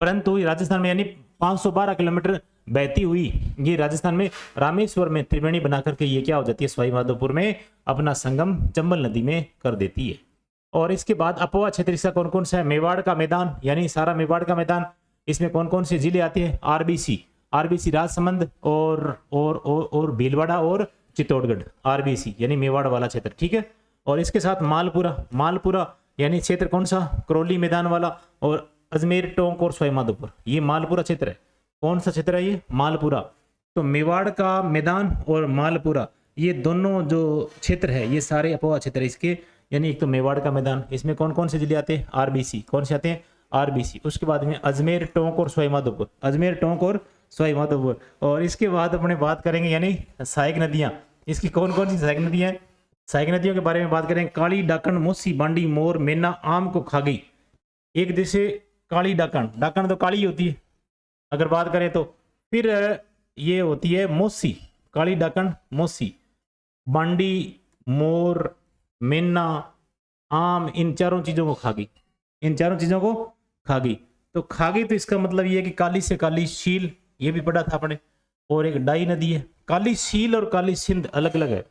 Speaker 1: परंतु राजस्थान में यानी 512 किलोमीटर बहती हुई ये राजस्थान में रामेश्वर में त्रिवेणी बना करके ये क्या हो जाती है, सवाई माधोपुर में अपना संगम चंबल नदी में कर देती है। और इसके बाद अपवा क्षेत्र इसका कौन कौन सा है, मेवाड़ का मैदान, यानी सारा मेवाड़ का मैदान। इसमें कौन कौन से जिले आते हैं, आरबीसी राजसमंद और भीलवाड़ा और चित्तौड़गढ़, आरबीसी यानी मेवाड़ वाला क्षेत्र, ठीक है। और इसके साथ मालपुरा यानी क्षेत्र कौन सा, करौली मैदान वाला, और अजमेर, टोंक और सवाई माधोपुर, ये मालपुरा क्षेत्र है। कौन सा क्षेत्र है ये, मालपुरा। तो मेवाड़ का मैदान और मालपुरा ये दोनों जो क्षेत्र है ये सारे अपवा क्षेत्र है इसके, यानी एक तो मेवाड़ का मैदान, इसमें कौन कौन से जिले आते हैं, आरबीसी, कौन से आते हैं, आरबीसी। उसके बाद में अजमेर, टोंक और सवाई माधोपुर, अजमेर, टोंक और सवाई माधोपुर। और इसके बाद अपने बात करेंगे यानी सहायक नदियां, इसकी कौन कौन सी सहायक नदियां हैं। सहायक नदियों के बारे में बात करें, काली, डाकण, मोसी, बांडी, मोर, मेना, आम को खागी। एक जैसे काली डाकण, डाकण तो काली होती है अगर बात करें तो। फिर ये होती है मोसी, काली डाकण, मोसी, बांडी, मोर, मेना, आम, इन चारों चीजों को खागी, इन चारों चीजों को खागी। तो खागी तो इसका मतलब ये है कि काली से काली शील, ये भी पढ़ा था आपने। और एक डाई नदी है, काली शील और काली सिंध अलग अलग है।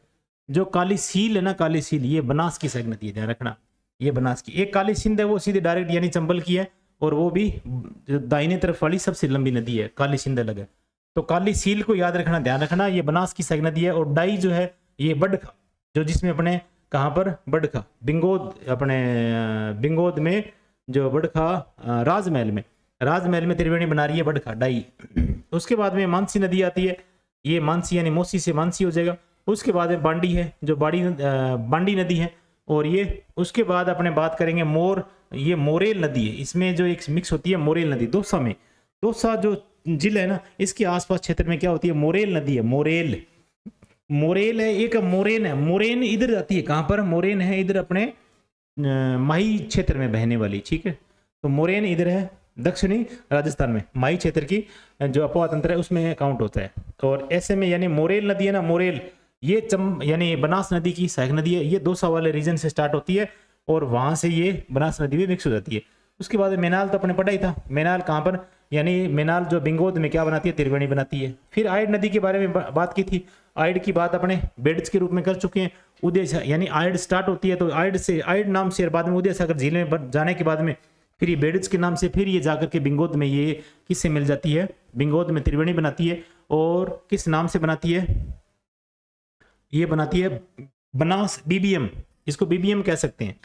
Speaker 1: जो काली सील है ना, काली सील ये बनास की सहायक नदी है, ध्यान रखना, ये बनास की। एक काली सिंध है वो सीधे डायरेक्ट यानी चंबल की है, और वो भी दाहिने तरफ वाली सबसे लंबी नदी है, काली सिंध अलग है। तो काली सील को याद रखना, ध्यान रखना, ये बनास की सहायक नदी है। और डाई जो है ये बडखा, जो जिसमें अपने कहाँ पर बडखा बिंगोद, अपने बिंगोद में जो बडखा राजमहल में त्रिवेणी बना रही है बडखा डाई। उसके बाद में मानसी नदी आती है, ये मानसी यानी मोसी से मानसी हो जाएगा। उसके बाद में बांडी है जो बांडी नदी है, और ये उसके बाद अपने बात करेंगे ये मोरेल नदी है। इसमें जो एक मिक्स होती है मोरेल नदी, दौसा में, दौसा जो जिला है ना, इसके आसपास क्षेत्र में क्या होती है, मोरेल नदी है। मोरेल है, एक मोरेन इधर आती है, कहाँ पर मोरेन है, इधर अपने माही क्षेत्र में बहने वाली, ठीक है। तो मोरेन इधर है दक्षिणी राजस्थान में, माही क्षेत्र की जो अपवा तंत्र है उसमें काउंट होता है। और ऐसे में यानी मोरेल नदी है ना, मोरेल ये यानी बनास नदी की सहायक नदी है, ये दौसा वाले रीजन से स्टार्ट होती है और वहां से ये बनास नदी में मिक्स हो जाती है। उसके बाद मेनाल तो अपने पढ़ा ही था, मेनाल कहाँ पर, यानी मेनाल जो बिंगोद में क्या बनाती है, त्रिवेणी बनाती है। फिर आयड नदी के बारे में बात की थी, आयड की बात अपने बेड्स के रूप में कर चुके हैं। उदय यानी आयड स्टार्ट होती है तो आयड नाम से, बाद में उदय सागर झील में जाने के बाद में फिर ये बेड्स के नाम से फिर ये जाकर के बिंगोद में ये किससे मिल जाती है, बिंगोद में त्रिवेणी बनाती है। और किस नाम से बनाती है, ये बनाती है बनास BBM, इसको BBM कह सकते हैं,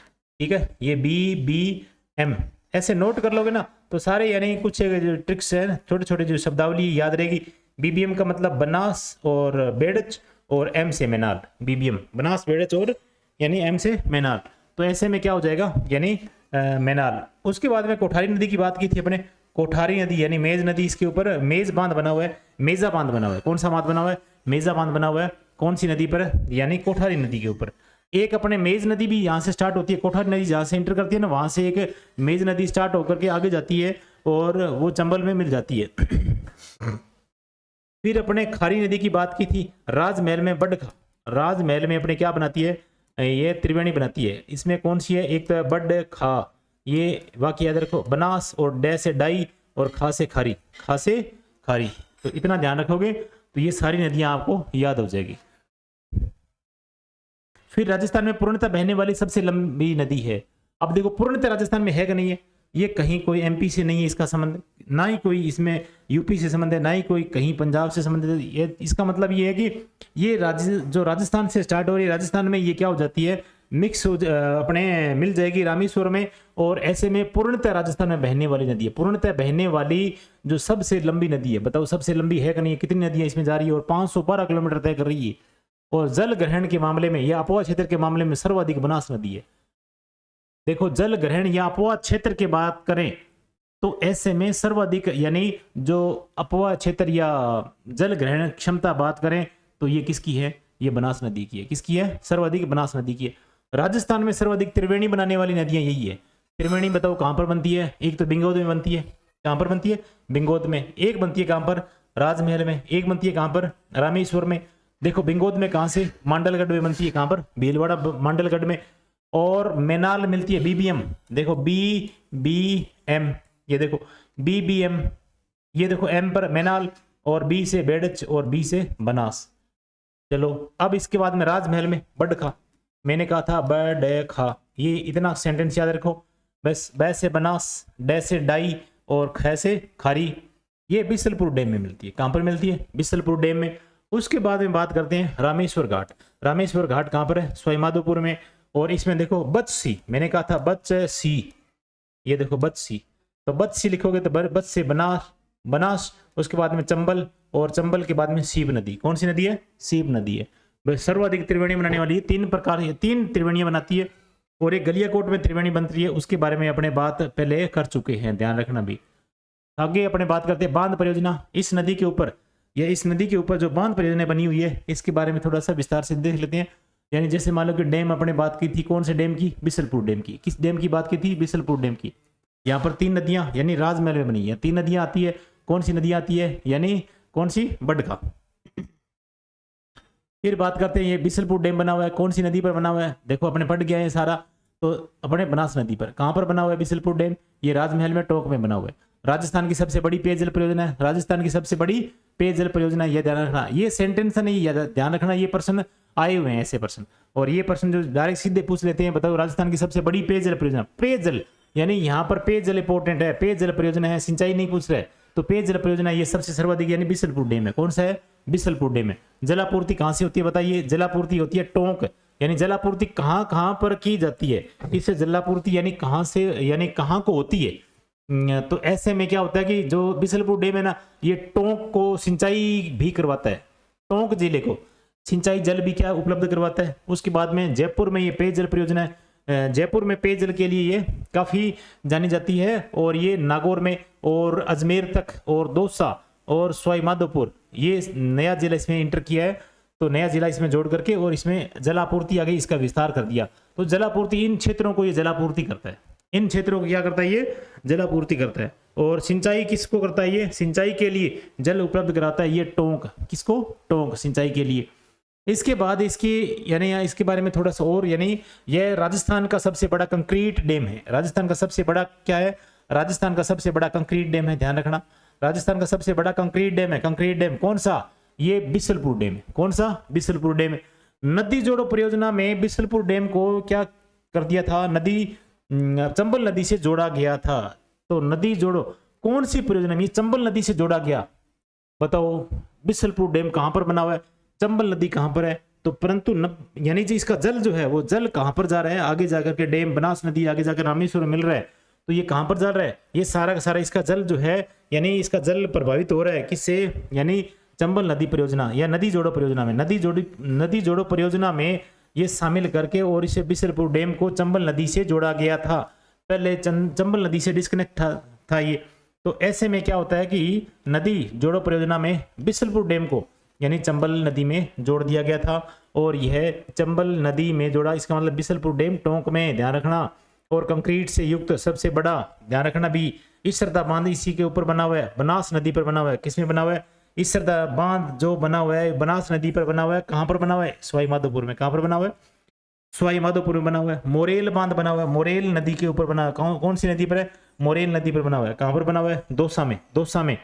Speaker 1: ठीक है। ये BBM ऐसे नोट कर लोगे ना तो सारे यानी कुछ ट्रिक्स है, छोटे छोटे जो शब्दावली याद रहेगी। BBM का मतलब बनास और बेड़च और M से मेनाल, BBM बनास बेड़च और यानी M से मेनाल। तो ऐसे में क्या हो जाएगा, यानी मेनाल। उसके बाद में कोठारी नदी की बात की थी अपने, कोठारी नदी यानी मेज नदी, इसके ऊपर मेज बांध बना हुआ है, मेजा बांध बना हुआ है। कौन सा बांध बना हुआ है, मेजा बांध बना हुआ है। कौन सी नदी पर, यानी कोठारी नदी के ऊपर। एक अपने मेज नदी भी यहाँ से स्टार्ट होती है, कोठारी नदी जहाँ से एंटर करती है ना, वहां से एक मेज नदी स्टार्ट होकर के आगे जाती है और वो चंबल में मिल जाती है। फिर अपने खारी नदी की बात की थी, राजमहल में बडखा, राजमहल में अपने क्या बनाती है, ये त्रिवेणी बनाती है। इसमें कौन सी है, एक तो है बड खा, ये वाक्य याद रखो, बनास और डे से डाई और खा से खारी, खा से खारी। तो इतना ध्यान रखोगे तो ये सारी नदियां आपको याद हो जाएगी। फिर राजस्थान में पूर्णतः बहने वाली सबसे लंबी नदी है। अब देखो पूर्णतः राजस्थान में है कि नहीं है, ये कहीं कोई MP से नहीं है इसका संबंध, ना ही कोई इसमें UP से संबंध है, ना ही कोई कहीं पंजाब से संबंध है। ये इसका मतलब ये है कि ये जो राजस्थान से स्टार्ट हो रही है, राजस्थान में ये क्या हो जाती है, मिक्स हो अपने मिल जाएगी रामेश्वर में। और ऐसे में पूर्णतः राजस्थान में बहने वाली नदी है, पूर्णतः बहने वाली जो सबसे लंबी नदी है, बताओ सबसे लंबी है कि नहीं, कितनी नदियां इसमें जा रही है और 512 किलोमीटर तय कर रही है। और जल ग्रहण के मामले में या अपवा क्षेत्र के मामले में सर्वाधिक बनास नदी है। देखो जल ग्रहण या अपवा क्षेत्र की बात करें तो ऐसे में सर्वाधिक यानी जो अपवा क्षेत्र या जल ग्रहण क्षमता बात करें तो ये किसकी है, ये बनास नदी की है। किसकी है, सर्वाधिक बनास नदी की है। राजस्थान में सर्वाधिक त्रिवेणी बनाने वाली नदियां यही है। त्रिवेणी बताओ कहां पर बनती है, एक तो बिंगोद में बनती है, कहां पर बनती है, बिंगोद में। एक बनती है कहां पर, राजमहल में। एक बनती है कहां पर, रामेश्वर में। देखो बिंगोद में कहां से, मांडलगढ़ में बनती है, कहां पर, भीलवाड़ा मांडलगढ़ में। और मेनाल मिलती है BBM, देखो BBM, ये देखो BBM, ये देखो M पर मेनाल और B से बेड़च और B से बनास। चलो अब इसके बाद में राजमहल में बडखा, मैंने कहा था बडखा, ये इतना सेंटेंस याद रखो बस। बै से बनास, डे से डाई और ख से खारी। ये बिसलपुर डैम में मिलती है। कहां पर मिलती है, बिसलपुर डैम में। उसके बाद में बात करते हैं रामेश्वर घाट। रामेश्वर घाट कहां पर है, सवाईमाधोपुर में। और इसमें देखो बत्सी, मैंने कहा था बत्सी, ये देखो बत्सी, तो बत्सी लिखोगे तो बत्स से बनास, उसके बाद में चंबल और चंबल के बाद में सीप नदी। कौन सी नदी है, सीप नदी है। सर्वाधिक त्रिवेणी बनाने वाली 3 त्रिवेणियां बनाती है। और एक गलियाकोट में त्रिवेणी बनती है, उसके बारे में अपने बात पहले कर चुके हैं, ध्यान रखना भी। आगे अपने बात करते हैं बांध परियोजना। इस नदी के ऊपर या इस नदी के ऊपर जो बांध परियोजना बनी हुई है इसके बारे में थोड़ा सा विस्तार से देख लेते हैं। यानी जैसे मान लो कि डैम अपने बात की थी, कौन से डैम की, बिसलपुर डैम की। किस डैम की बात की थी, बिसलपुर डैम की। यहाँ पर 3 नदियां यानी राजमहल में बनी है, 3 नदियां आती है। कौन सी नदियां आती है, यानी कौन सी, बडखा। फिर बात करते हैं ये बिसलपुर डैम बना हुआ है, कौन सी नदी पर बना हुआ है, देखो अपने पढ़ गया है सारा, तो अपने बनास नदी पर। कहां पर बना हुआ है बिसलपुर डैम, ये राजमहल में टोंक में बना हुआ है। राजस्थान की सबसे बड़ी पेयजल परियोजना है, राजस्थान की सबसे बड़ी पेयजल परियोजना, ये ध्यान रखना। ये सेंटेंस नहीं ध्यान रखना, ये प्रश्न आए हुए हैं ऐसे प्रश्न। और ये प्रश्न जो डायरेक्ट सीधे पूछ लेते हैं, बताओ राजस्थान की सबसे बड़ी पेयजल परियोजना, पेयजल यानी यहाँ पर पेयजल इंपॉर्टेंट है, पेयजल परियोजना है, सिंचाई नहीं पूछ रहे। तो पेयजल परियोजना ये सबसे सर्वाधिक यानी बिसलपुर डैम है। कौन सा है? बिसलपुर डैम है। जलापूर्ति कहाँ से होती है बताइए? जलापूर्ति होती है टोंक, यानी जलापूर्ति कहाँ कहाँ पर की जाती है? इससे जलापूर्ति यानी कहाँ से, यानी कहाँ को होती है। तो ऐसे में क्या होता है कि जो बिसलपुर डैम है ना, ये टोंक को सिंचाई भी करवाता है, टोंक जिले को सिंचाई जल भी क्या उपलब्ध करवाता है। उसके बाद में जयपुर में ये पेयजल परियोजना है, जयपुर में पेयजल के लिए ये काफ़ी जानी जाती है, और ये नागौर में और अजमेर तक और दौसा और सवाई माधोपुर ये नया जिला इसमें इंटर किया है। तो नया जिला इसमें जोड़ करके और इसमें जलापूर्ति आगे इसका विस्तार कर दिया। तो जलापूर्ति इन क्षेत्रों को ये जलापूर्ति करता है, इन क्षेत्रों को क्या करता है? ये जलापूर्ति करता है। और सिंचाई किसको करता है? ये सिंचाई के लिए जल उपलब्ध कराता है ये टोंक। किसको? टोंक, सिंचाई के लिए। इसके बाद इसकी यानी इसके बारे में थोड़ा सा और, यानी यह राजस्थान का सबसे बड़ा कंक्रीट डैम है। राजस्थान का सबसे बड़ा क्या है? राजस्थान का सबसे बड़ा कंक्रीट डैम है, ध्यान रखना। राजस्थान का सबसे बड़ा कंक्रीट डैम है। कंक्रीट डैम कौन सा? ये बिसलपुर डैम है। कौन सा? बिसलपुर डैम। नदी जोड़ो परियोजना में बिसलपुर डैम को क्या कर दिया था? नदी चंबल नदी से जोड़ा गया था। तो नदी जोड़ो कौन सी परियोजना में चंबल नदी से जोड़ा गया? बताओ बिसलपुर डैम कहां पर बना हुआ है? चंबल नदी कहां पर है? तो परंतु यानी जी इसका जल जो है वो जल कहां पर जा रहा है? आगे जाकर के डैम बनास नदी आगे जाकर रामेश्वर मिल रहा है। तो ये कहां पर जा रहा है? ये सारा का सारा इसका जल जो है, यानी इसका जल प्रभावित हो रहा है किससे? यानी चंबल नदी परियोजना या नदी जोड़ो परियोजना में। नदी जोड़ो परियोजना में ये शामिल करके और इसे बिसलपुर डैम को चंबल नदी से जोड़ा गया था। पहले चंबल नदी से डिस्कनेक्ट था ये। तो ऐसे में क्या होता है कि नदी जोड़ो परियोजना में बिसलपुर डैम को यानी चंबल नदी में जोड़ दिया गया था, और यह चंबल नदी में जोड़ा, इसका मतलब बिसलपुर डैम टोंक में, ध्यान रखना। और कंक्रीट से युक्त सबसे बड़ा, ध्यान रखना भी, इसरदा बांध इसी के ऊपर बना हुआ है, बनास नदी पर बना हुआ है। किसमें बना हुआ है? इसरदा बांध जो बना हुआ है बनास नदी पर बना हुआ है। कहां पर बना हुआ है? सवाई माधोपुर में। कहां पर बना हुआ है? सवाई माधोपुर में बना हुआ है। मोरेल बांध बना हुआ है, मोरेल नदी के ऊपर बना हुआ है। कौन सी नदी पर है? मोरेल नदी पर बना हुआ है। कहां पर बना हुआ है? दौसा में। दौसा में,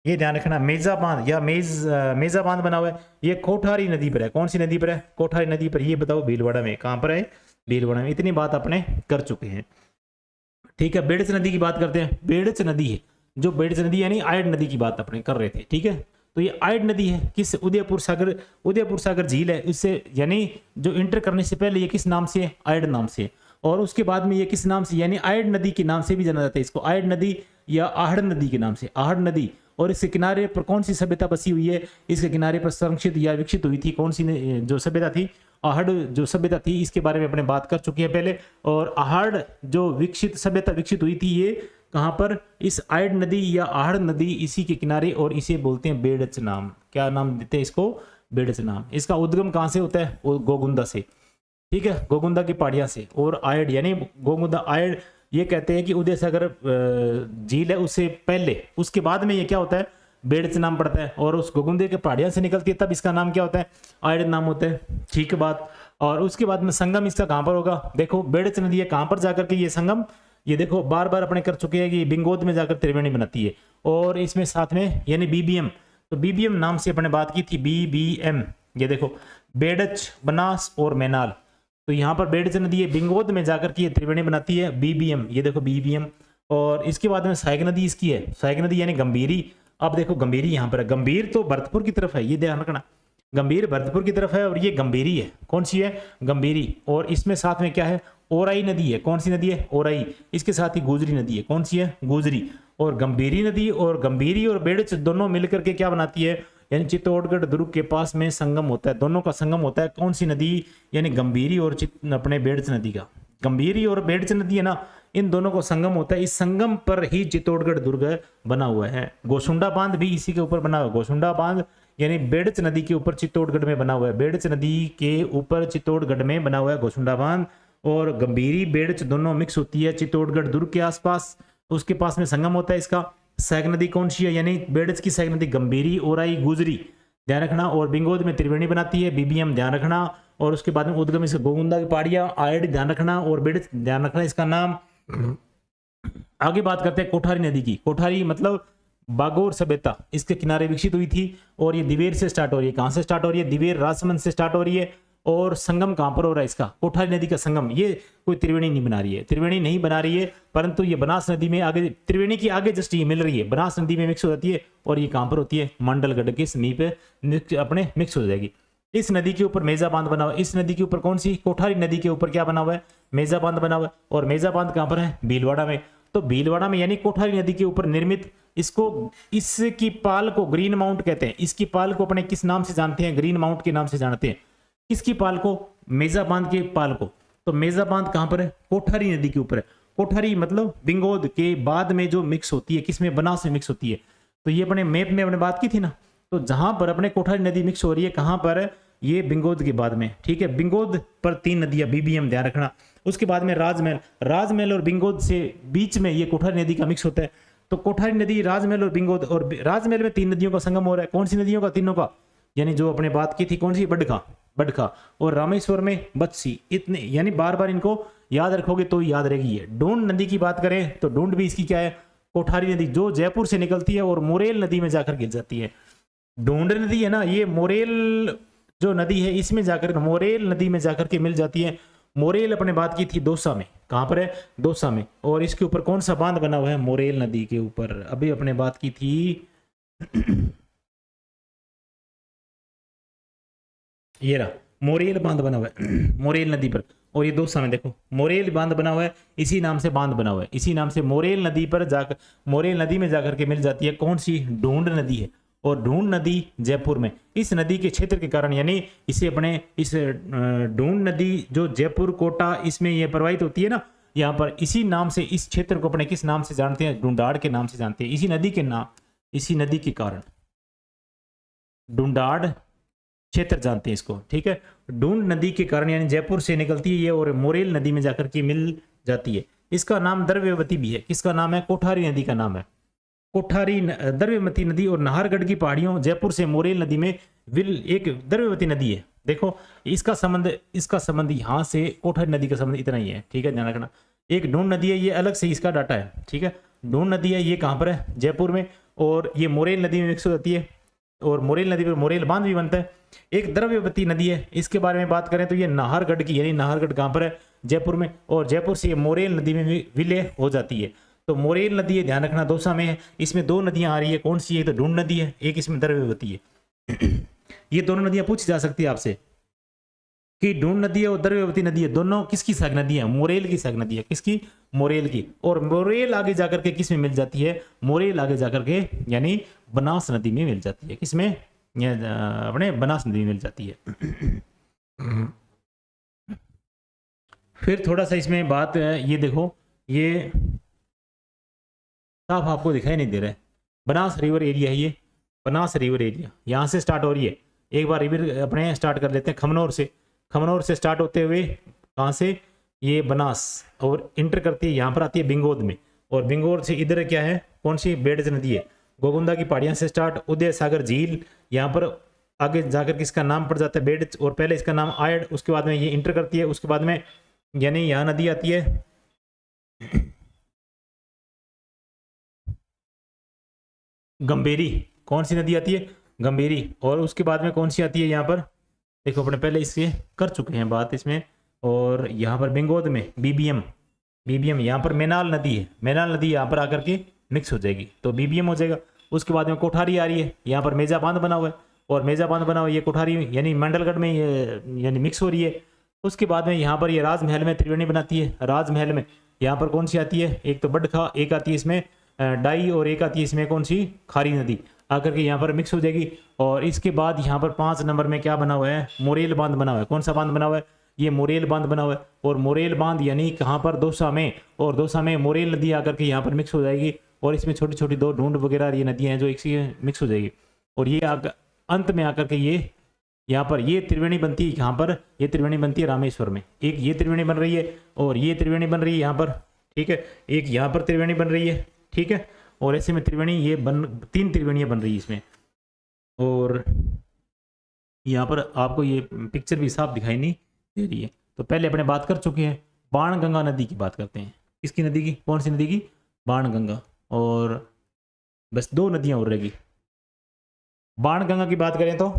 Speaker 1: ये ध्यान रखना। मेजा बांध या मेजा बांध बना हुआ है, ये कोठारी नदी पर है। कौन सी नदी पर है? कोठारी नदी पर। ये बताओ भीलवाड़ा में। कहां पर है? भीलवाड़ा में। इतनी बात अपने कर चुके हैं, ठीक है। बेड़च नदी की बात करते हैं। बेड़च नदी है, जो बेड़च नदी यानी आयड नदी की बात अपने कर रहे थे, ठीक है। तो ये आयड नदी है, किस? उदयपुर सागर झील है इससे, यानी जो इंटर करने से पहले ये किस नाम से है? आयड नाम से। और उसके बाद में ये किस नाम से? यानी आयड नदी के नाम से भी जाना जाता है इसको, आयड नदी या आहड़ नदी के नाम से, आहड़ नदी। और इसके किनारे पर कौन सी सभ्यता बसी हुई है? इसके किनारे पर संरक्षित या विकसित हुई थी कौन सी जो सभ्यता थी? आहड़ जो सभ्यता थी, इसके बारे में अपने बात कर चुके हैं पहले। और आहड़ जो सभ्यता विकसित हुई थी, ये कहां पर? इस आयड नदी या आहड़ नदी इसी के किनारे, और इसे बोलते हैं बेड़च नाम। क्या नाम देते हैं इसको? बेड़च नाम। इसका उद्गम कहां से होता है? गोगुंदा से, ठीक है, गोगुंदा की पहाड़ियां से। और आयड यानी गोगुंदा आयड, ये कहते हैं कि उदय सागर झील है उससे पहले, उसके बाद में ये क्या होता है? बेड़च नाम पड़ता है। और उस गोगुंदे के पहाड़ियां से निकलती है, तब इसका नाम क्या होता है? आयड नाम होता है, ठीक है बात। और उसके बाद में संगम इसका कहां पर होगा? देखो बेड़च नदी है, कहां पर जाकर के ये संगम, ये देखो बार बार अपने कर चुके हैं कि बिंगोद में जाकर त्रिवेणी बनाती है। और इसमें साथ में यानी बीबीएम, तो बीबीएम नाम से अपने बात की थी, बीबीएम। ये देखो बेड़च, बनास और मैनाल, तो यहाँ पर बेड़च नदी है, बिंगोद में जाकर के ये त्रिवेणी बनाती है, बीबीएम। ये देखो बीबीएम। और इसके बाद में सहायक नदी इसकी है, सहायक नदी यानी गंभीरी। अब देखो गंभीरी यहाँ पर है, गंभीर तो भरतपुर की तरफ है, ये ध्यान रखना, गंभीर भरतपुर की तरफ है, और ये गंभीरी है। कौन सी है? गंभीरी। और इसमें साथ में क्या है? ओराई नदी है। कौन सी नदी है? ओराई। इसके साथ ही गुजरी नदी है। कौन सी है? गुजरी। और गंभीरी नदी और गंभीरी और बेड़च दोनों मिलकर के क्या बनाती है? यानी चित्तौड़गढ़ दुर्ग के पास में संगम होता है, दोनों का संगम होता है। कौन सी नदी? यानी गंभीरी और अपने बेड़च नदी का, गंभीरी और बेड़च नदी है ना, इन दोनों को संगम होता है। इस संगम पर ही चित्तौड़गढ़ दुर्ग बना हुआ है। गोसुंडा बांध भी इसी के ऊपर बना हुआ है। गोसुंडा बांध यानी बेड़च नदी के ऊपर चित्तौड़गढ़ में बना हुआ है, बेड़च नदी के ऊपर चित्तौड़गढ़ में बना हुआ है गोसुंडा बांध। और गंभीरी बेड़च दोनों मिक्स होती है चित्तौड़गढ़ दुर्ग के आसपास, उसके पास में संगम होता है इसका। सहायक नदी कौन सी है? यानी बेड़च की सहायक नदी गंभीरी, ओराई, गुजरी, ध्यान रखना। और बिंगोद में त्रिवेणी बनाती है, बीबीएम, ध्यान रखना। और उसके बाद में उद्गम इसका गोगुंदा की पहाड़ियां, आयड, ध्यान रखना। और बेड़च, ध्यान रखना इसका नाम। आगे बात करते हैं कोठारी नदी की। कोठारी मतलब बागोर सभ्यता इसके किनारे विकसित हुई थी, और ये दिवेर से स्टार्ट हो रही है। कहां से स्टार्ट हो रही है? दिवेर राजसमंद से स्टार्ट हो रही है। और संगम कहाँ पर हो रहा है इसका, कोठारी नदी का संगम। ये कोई त्रिवेणी नहीं बना रही है, त्रिवेणी नहीं बना रही है, परंतु ये बनास नदी में आगे, त्रिवेणी की आगे जस्ट ये मिल रही है, बनास नदी में मिक्स हो जाती है। और ये कहाँ पर होती है, मांडलगढ़ के समीप अपने मिक्स हो जाएगी। इस नदी के ऊपर मेजा बांध बना हुआ है। इस नदी के ऊपर कौन सी, कोठारी नदी के ऊपर क्या बना हुआ है, मेजा बांध बना हुआ है। और मेजा बांध कहाँ पर है, भीलवाड़ा में। तो भीलवाड़ा में यानी कोठारी नदी के ऊपर निर्मित, इसको, इसकी पाल को ग्रीन माउंट कहते हैं। इसकी पाल को अपने किस नाम से जानते हैं, ग्रीन माउंट के नाम से जानते हैं। किसकी पाल को, मेजा बांध के पाल को। तो मेजा बांध कहां पर है, कोठारी नदी के ऊपर है। कोठारी मतलब बिंगोद के बाद में जो मिक्स होती है, किसमें, बनास में मिक्स होती है। तो ये अपने मैप में अपने बात की थी ना, तो जहां पर अपने कोठारी नदी मिक्स हो रही है, कहां पर, ये बिंगोद के बाद में, ठीक है। बिंगोद पर 3 नदियां, बीबीएम ध्यान रखना। उसके बाद में राजमहल, राजमहल और बिंगोद से बीच में ये कोठारी नदी का मिक्स होता है। तो कोठारी नदी, राजमहल और बिंगोद, और राजमहल में 3 नदियों का संगम हो रहा है। कौन सी नदियों का, तीनों का, यानी जो अपने बात की थी, कौन सी, बड़खा, बड़खा, और रामेश्वर में बत्सी। इतने, यानी बार बार इनको याद रखोगे तो याद रहेगी। ये डूंड नदी की बात करें तो डूंड भी इसकी क्या है, कोठारी नदी, जो जयपुर से निकलती है और मोरेल नदी में जाकर गिर जाती है। डूंड नदी है ना, ये मोरेल जो नदी है, इसमें जाकर, मोरेल नदी में जाकर के मिल जाती है। मोरेल अपने बात की थी दौसा में, कहां पर है, दौसा में। और इसके ऊपर कौन सा बांध बना हुआ है, मोरेल नदी के ऊपर, अभी अपने बात की थी ये रहा, मोरेल बांध बना हुआ है मोरेल नदी पर। और ये दौसा में देखो मोरेल बांध बना हुआ है, इसी नाम से बांध बना हुआ है, इसी नाम से मोरेल नदी पर जाकर, मोरेल नदी में जाकर के मिल जाती है। कौन सी, ढूंढ नदी है। और ढूंढ नदी जयपुर में, इस नदी के क्षेत्र के कारण, यानी इसे अपने, इस ढूंढ नदी जो जयपुर कोटा इसमें ये प्रवाहित होती है ना, यहाँ पर, इसी नाम से इस क्षेत्र को अपने किस नाम से जानते हैं, ढूंढाड़ के नाम से जानते हैं। इसी नदी के नाम, इसी नदी के कारण ढूंढाड़ क्षेत्र जानते हैं इसको, ठीक है। ढूंढ नदी के कारण, यानी जयपुर से निकलती है ये और मोरेल नदी में जाकर के मिल जाती है। इसका नाम द्रव्यवती भी है। किसका नाम है, कोठारी नदी का नाम है, कोठारी, द्रव्यवती नदी। और नाहरगढ़ की पहाड़ियों, जयपुर से मोरेल नदी में एक द्रव्यवती नदी है। देखो इसका संबंध यहाँ से कोठारी नदी का संबंध इतना ही है, ठीक है, ध्यान रखना। एक ढूंढ नदी है, ये अलग से इसका डाटा है, ठीक है। ढूंढ नदी है, ये कहाँ पर है, जयपुर में। और ये मोरेल नदी में मिक्स हो जाती है, और मोरेल नदी पर मोरेल बांध भी बनता है। एक द्रव्यवती नदी है, इसके बारे में बात करें तो ये नाहरगढ़ की, यानी नाहरगढ़ कहाँ पर है, जयपुर में। और जयपुर से ये मोरेल नदी में विलय हो जाती है। तो मोरेल नदी है, ध्यान रखना, दौसा में है। इसमें 2 नदियां आ रही है, कौन सी है, तो ढूंढ नदी है, एक इसमें द्रव्यवती है ये दोनों नदियां पूछी जा सकती है आपसे कि ढूंढ नदी है और द्रव्यवती नदी है, दोनों किसकी सहायक नदी है, मोरेल की सहायक नदी है। किसकी, मोरेल की। और मोरेल आगे जाकर के किस में मिल जाती है, मोरेल आगे जाकर के यानी बनास नदी में मिल जाती है। किसमें, अपने बनास नदी में मिल जाती है फिर थोड़ा सा इसमें बात है, ये देखो, ये साफ आपको दिखाई नहीं दे रहा है, बनास रिवर एरिया है ये, बनास रिवर एरिया यहाँ से स्टार्ट हो रही है। एक बार रिवर अपने स्टार्ट कर लेते हैं खमनौर से, खमनौर से स्टार्ट होते हुए कहाँ से, ये बनास, और इंटर करती है, यहाँ पर आती है बिंगोद में। और बिंगोद से इधर क्या है, कौन सी, बेडज नदी है। गोगुंदा की पहाड़ियाँ से स्टार्ट, उदय सागर झील, यहाँ पर आगे जाकर किसका नाम पड़ जाता है, बेडज, और पहले इसका नाम आयड, उसके बाद में ये इंटर करती है। उसके बाद में यानी यहाँ नदी आती है गंभीरी, कौन सी नदी आती है, गंभीरी। और उसके बाद में कौन सी आती है, यहाँ पर देखो, अपने पहले इससे कर चुके हैं बात इसमें। और यहाँ पर बिंगोद में बीबीएम, बीबीएम, यहाँ पर मेनाल नदी है, मेनाल नदी यहाँ पर आकर के मिक्स हो जाएगी, तो बीबीएम हो जाएगा। उसके बाद में कोठारी आ रही है, यहाँ पर मेजा बांध बना हुआ है, और मेजा बांध बना हुआ है, ये कोठारी यानी मंडलगढ़ में ये यानी मिक्स हो रही है। उसके बाद में यहाँ पर ये राजमहल में त्रिवेणी बनाती है, राजमहल में यहाँ पर कौन सी आती है, एक तो बड़खा, एक आती है इसमें डाई, और एक आती है इसमें कौन सी, खारी नदी, आकर के यहाँ पर मिक्स हो जाएगी। और इसके बाद यहाँ पर 5 नंबर में क्या बना हुआ है, मोरेल बांध बना हुआ है। कौन सा बांध बना हुआ है, ये मोरेल बांध बना हुआ है। और मोरेल बांध यानी कहाँ पर, दौसा में, और दौसा में मोरेल नदी आकर के यहाँ पर मिक्स हो जाएगी। और इसमें छोटी छोटी 2 ढूंढ वगैरह ये नदियाँ हैं जो एक सी मिक्स हो जाएगी। और ये अंत में आकर के ये यहाँ पर ये त्रिवेणी बनती है, यहाँ पर ये त्रिवेणी बनती है रामेश्वर में, एक ये त्रिवेणी बन रही है, और ये त्रिवेणी बन रही है यहाँ पर, ठीक है, एक यहाँ पर त्रिवेणी बन रही है, ठीक है। और ऐसे में त्रिवेणी ये 3 त्रिवेणियाँ बन रही है इसमें। और यहाँ पर आपको ये पिक्चर भी साफ दिखाई नहीं दे रही है। तो पहले अपने बात कर चुके हैं, बाणगंगा नदी की बात करते हैं। किसकी नदी की, कौन सी नदी की, बाणगंगा। और बस 2 नदियाँ और रहेगी। बाणगंगा की बात करें तो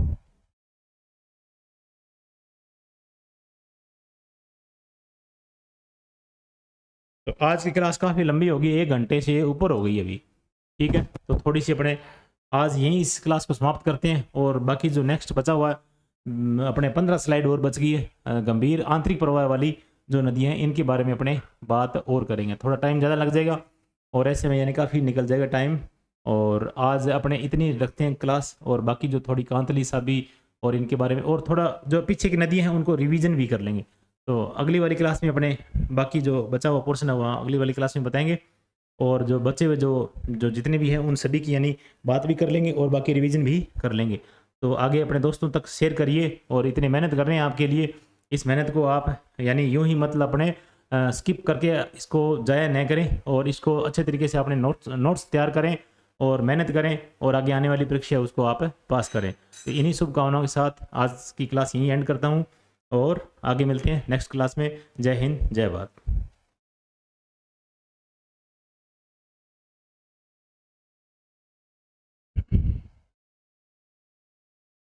Speaker 1: तो आज की क्लास काफ़ी लंबी होगी, 1 घंटे से ऊपर हो गई अभी। ठीक है, तो थोड़ी सी अपने आज यहीं इस क्लास को समाप्त करते हैं, और बाकी जो नेक्स्ट बचा हुआ है, अपने 15 स्लाइड और बच गई है, गंभीर आंतरिक प्रवाह वाली जो नदियाँ हैं इनके बारे में अपने बात और करेंगे। थोड़ा टाइम ज़्यादा लग जाएगा और ऐसे में यानी काफ़ी निकल जाएगा टाइम। और आज अपने इतनी रखते हैं क्लास, और बाकी जो थोड़ी कांतली साबी और इनके बारे में और थोड़ा जो पीछे की नदियाँ हैं उनको रिवीजन भी कर लेंगे। तो अगली वाली क्लास में अपने बाकी जो बचा हुआ पोर्शन है वहाँ अगली वाली क्लास में बताएंगे, और जो बचे हुए जो जो जितने भी हैं उन सभी की यानी बात भी कर लेंगे और बाकी रिवीजन भी कर लेंगे। तो आगे अपने दोस्तों तक शेयर करिए, और इतनी मेहनत कर रहे हैं आपके लिए, इस मेहनत को आप यानी यूं ही मतलब अपने स्किप करके इसको जाया न करें, और इसको अच्छे तरीके से अपने नोट्स तैयार करें और मेहनत करें, और आगे आने वाली परीक्षा उसको आप पास करें। तो इन्हीं शुभकामनाओं के साथ आज की क्लास यहीं एंड करता हूँ, और आगे मिलते हैं नेक्स्ट क्लास में। जय हिंद, जय भारत।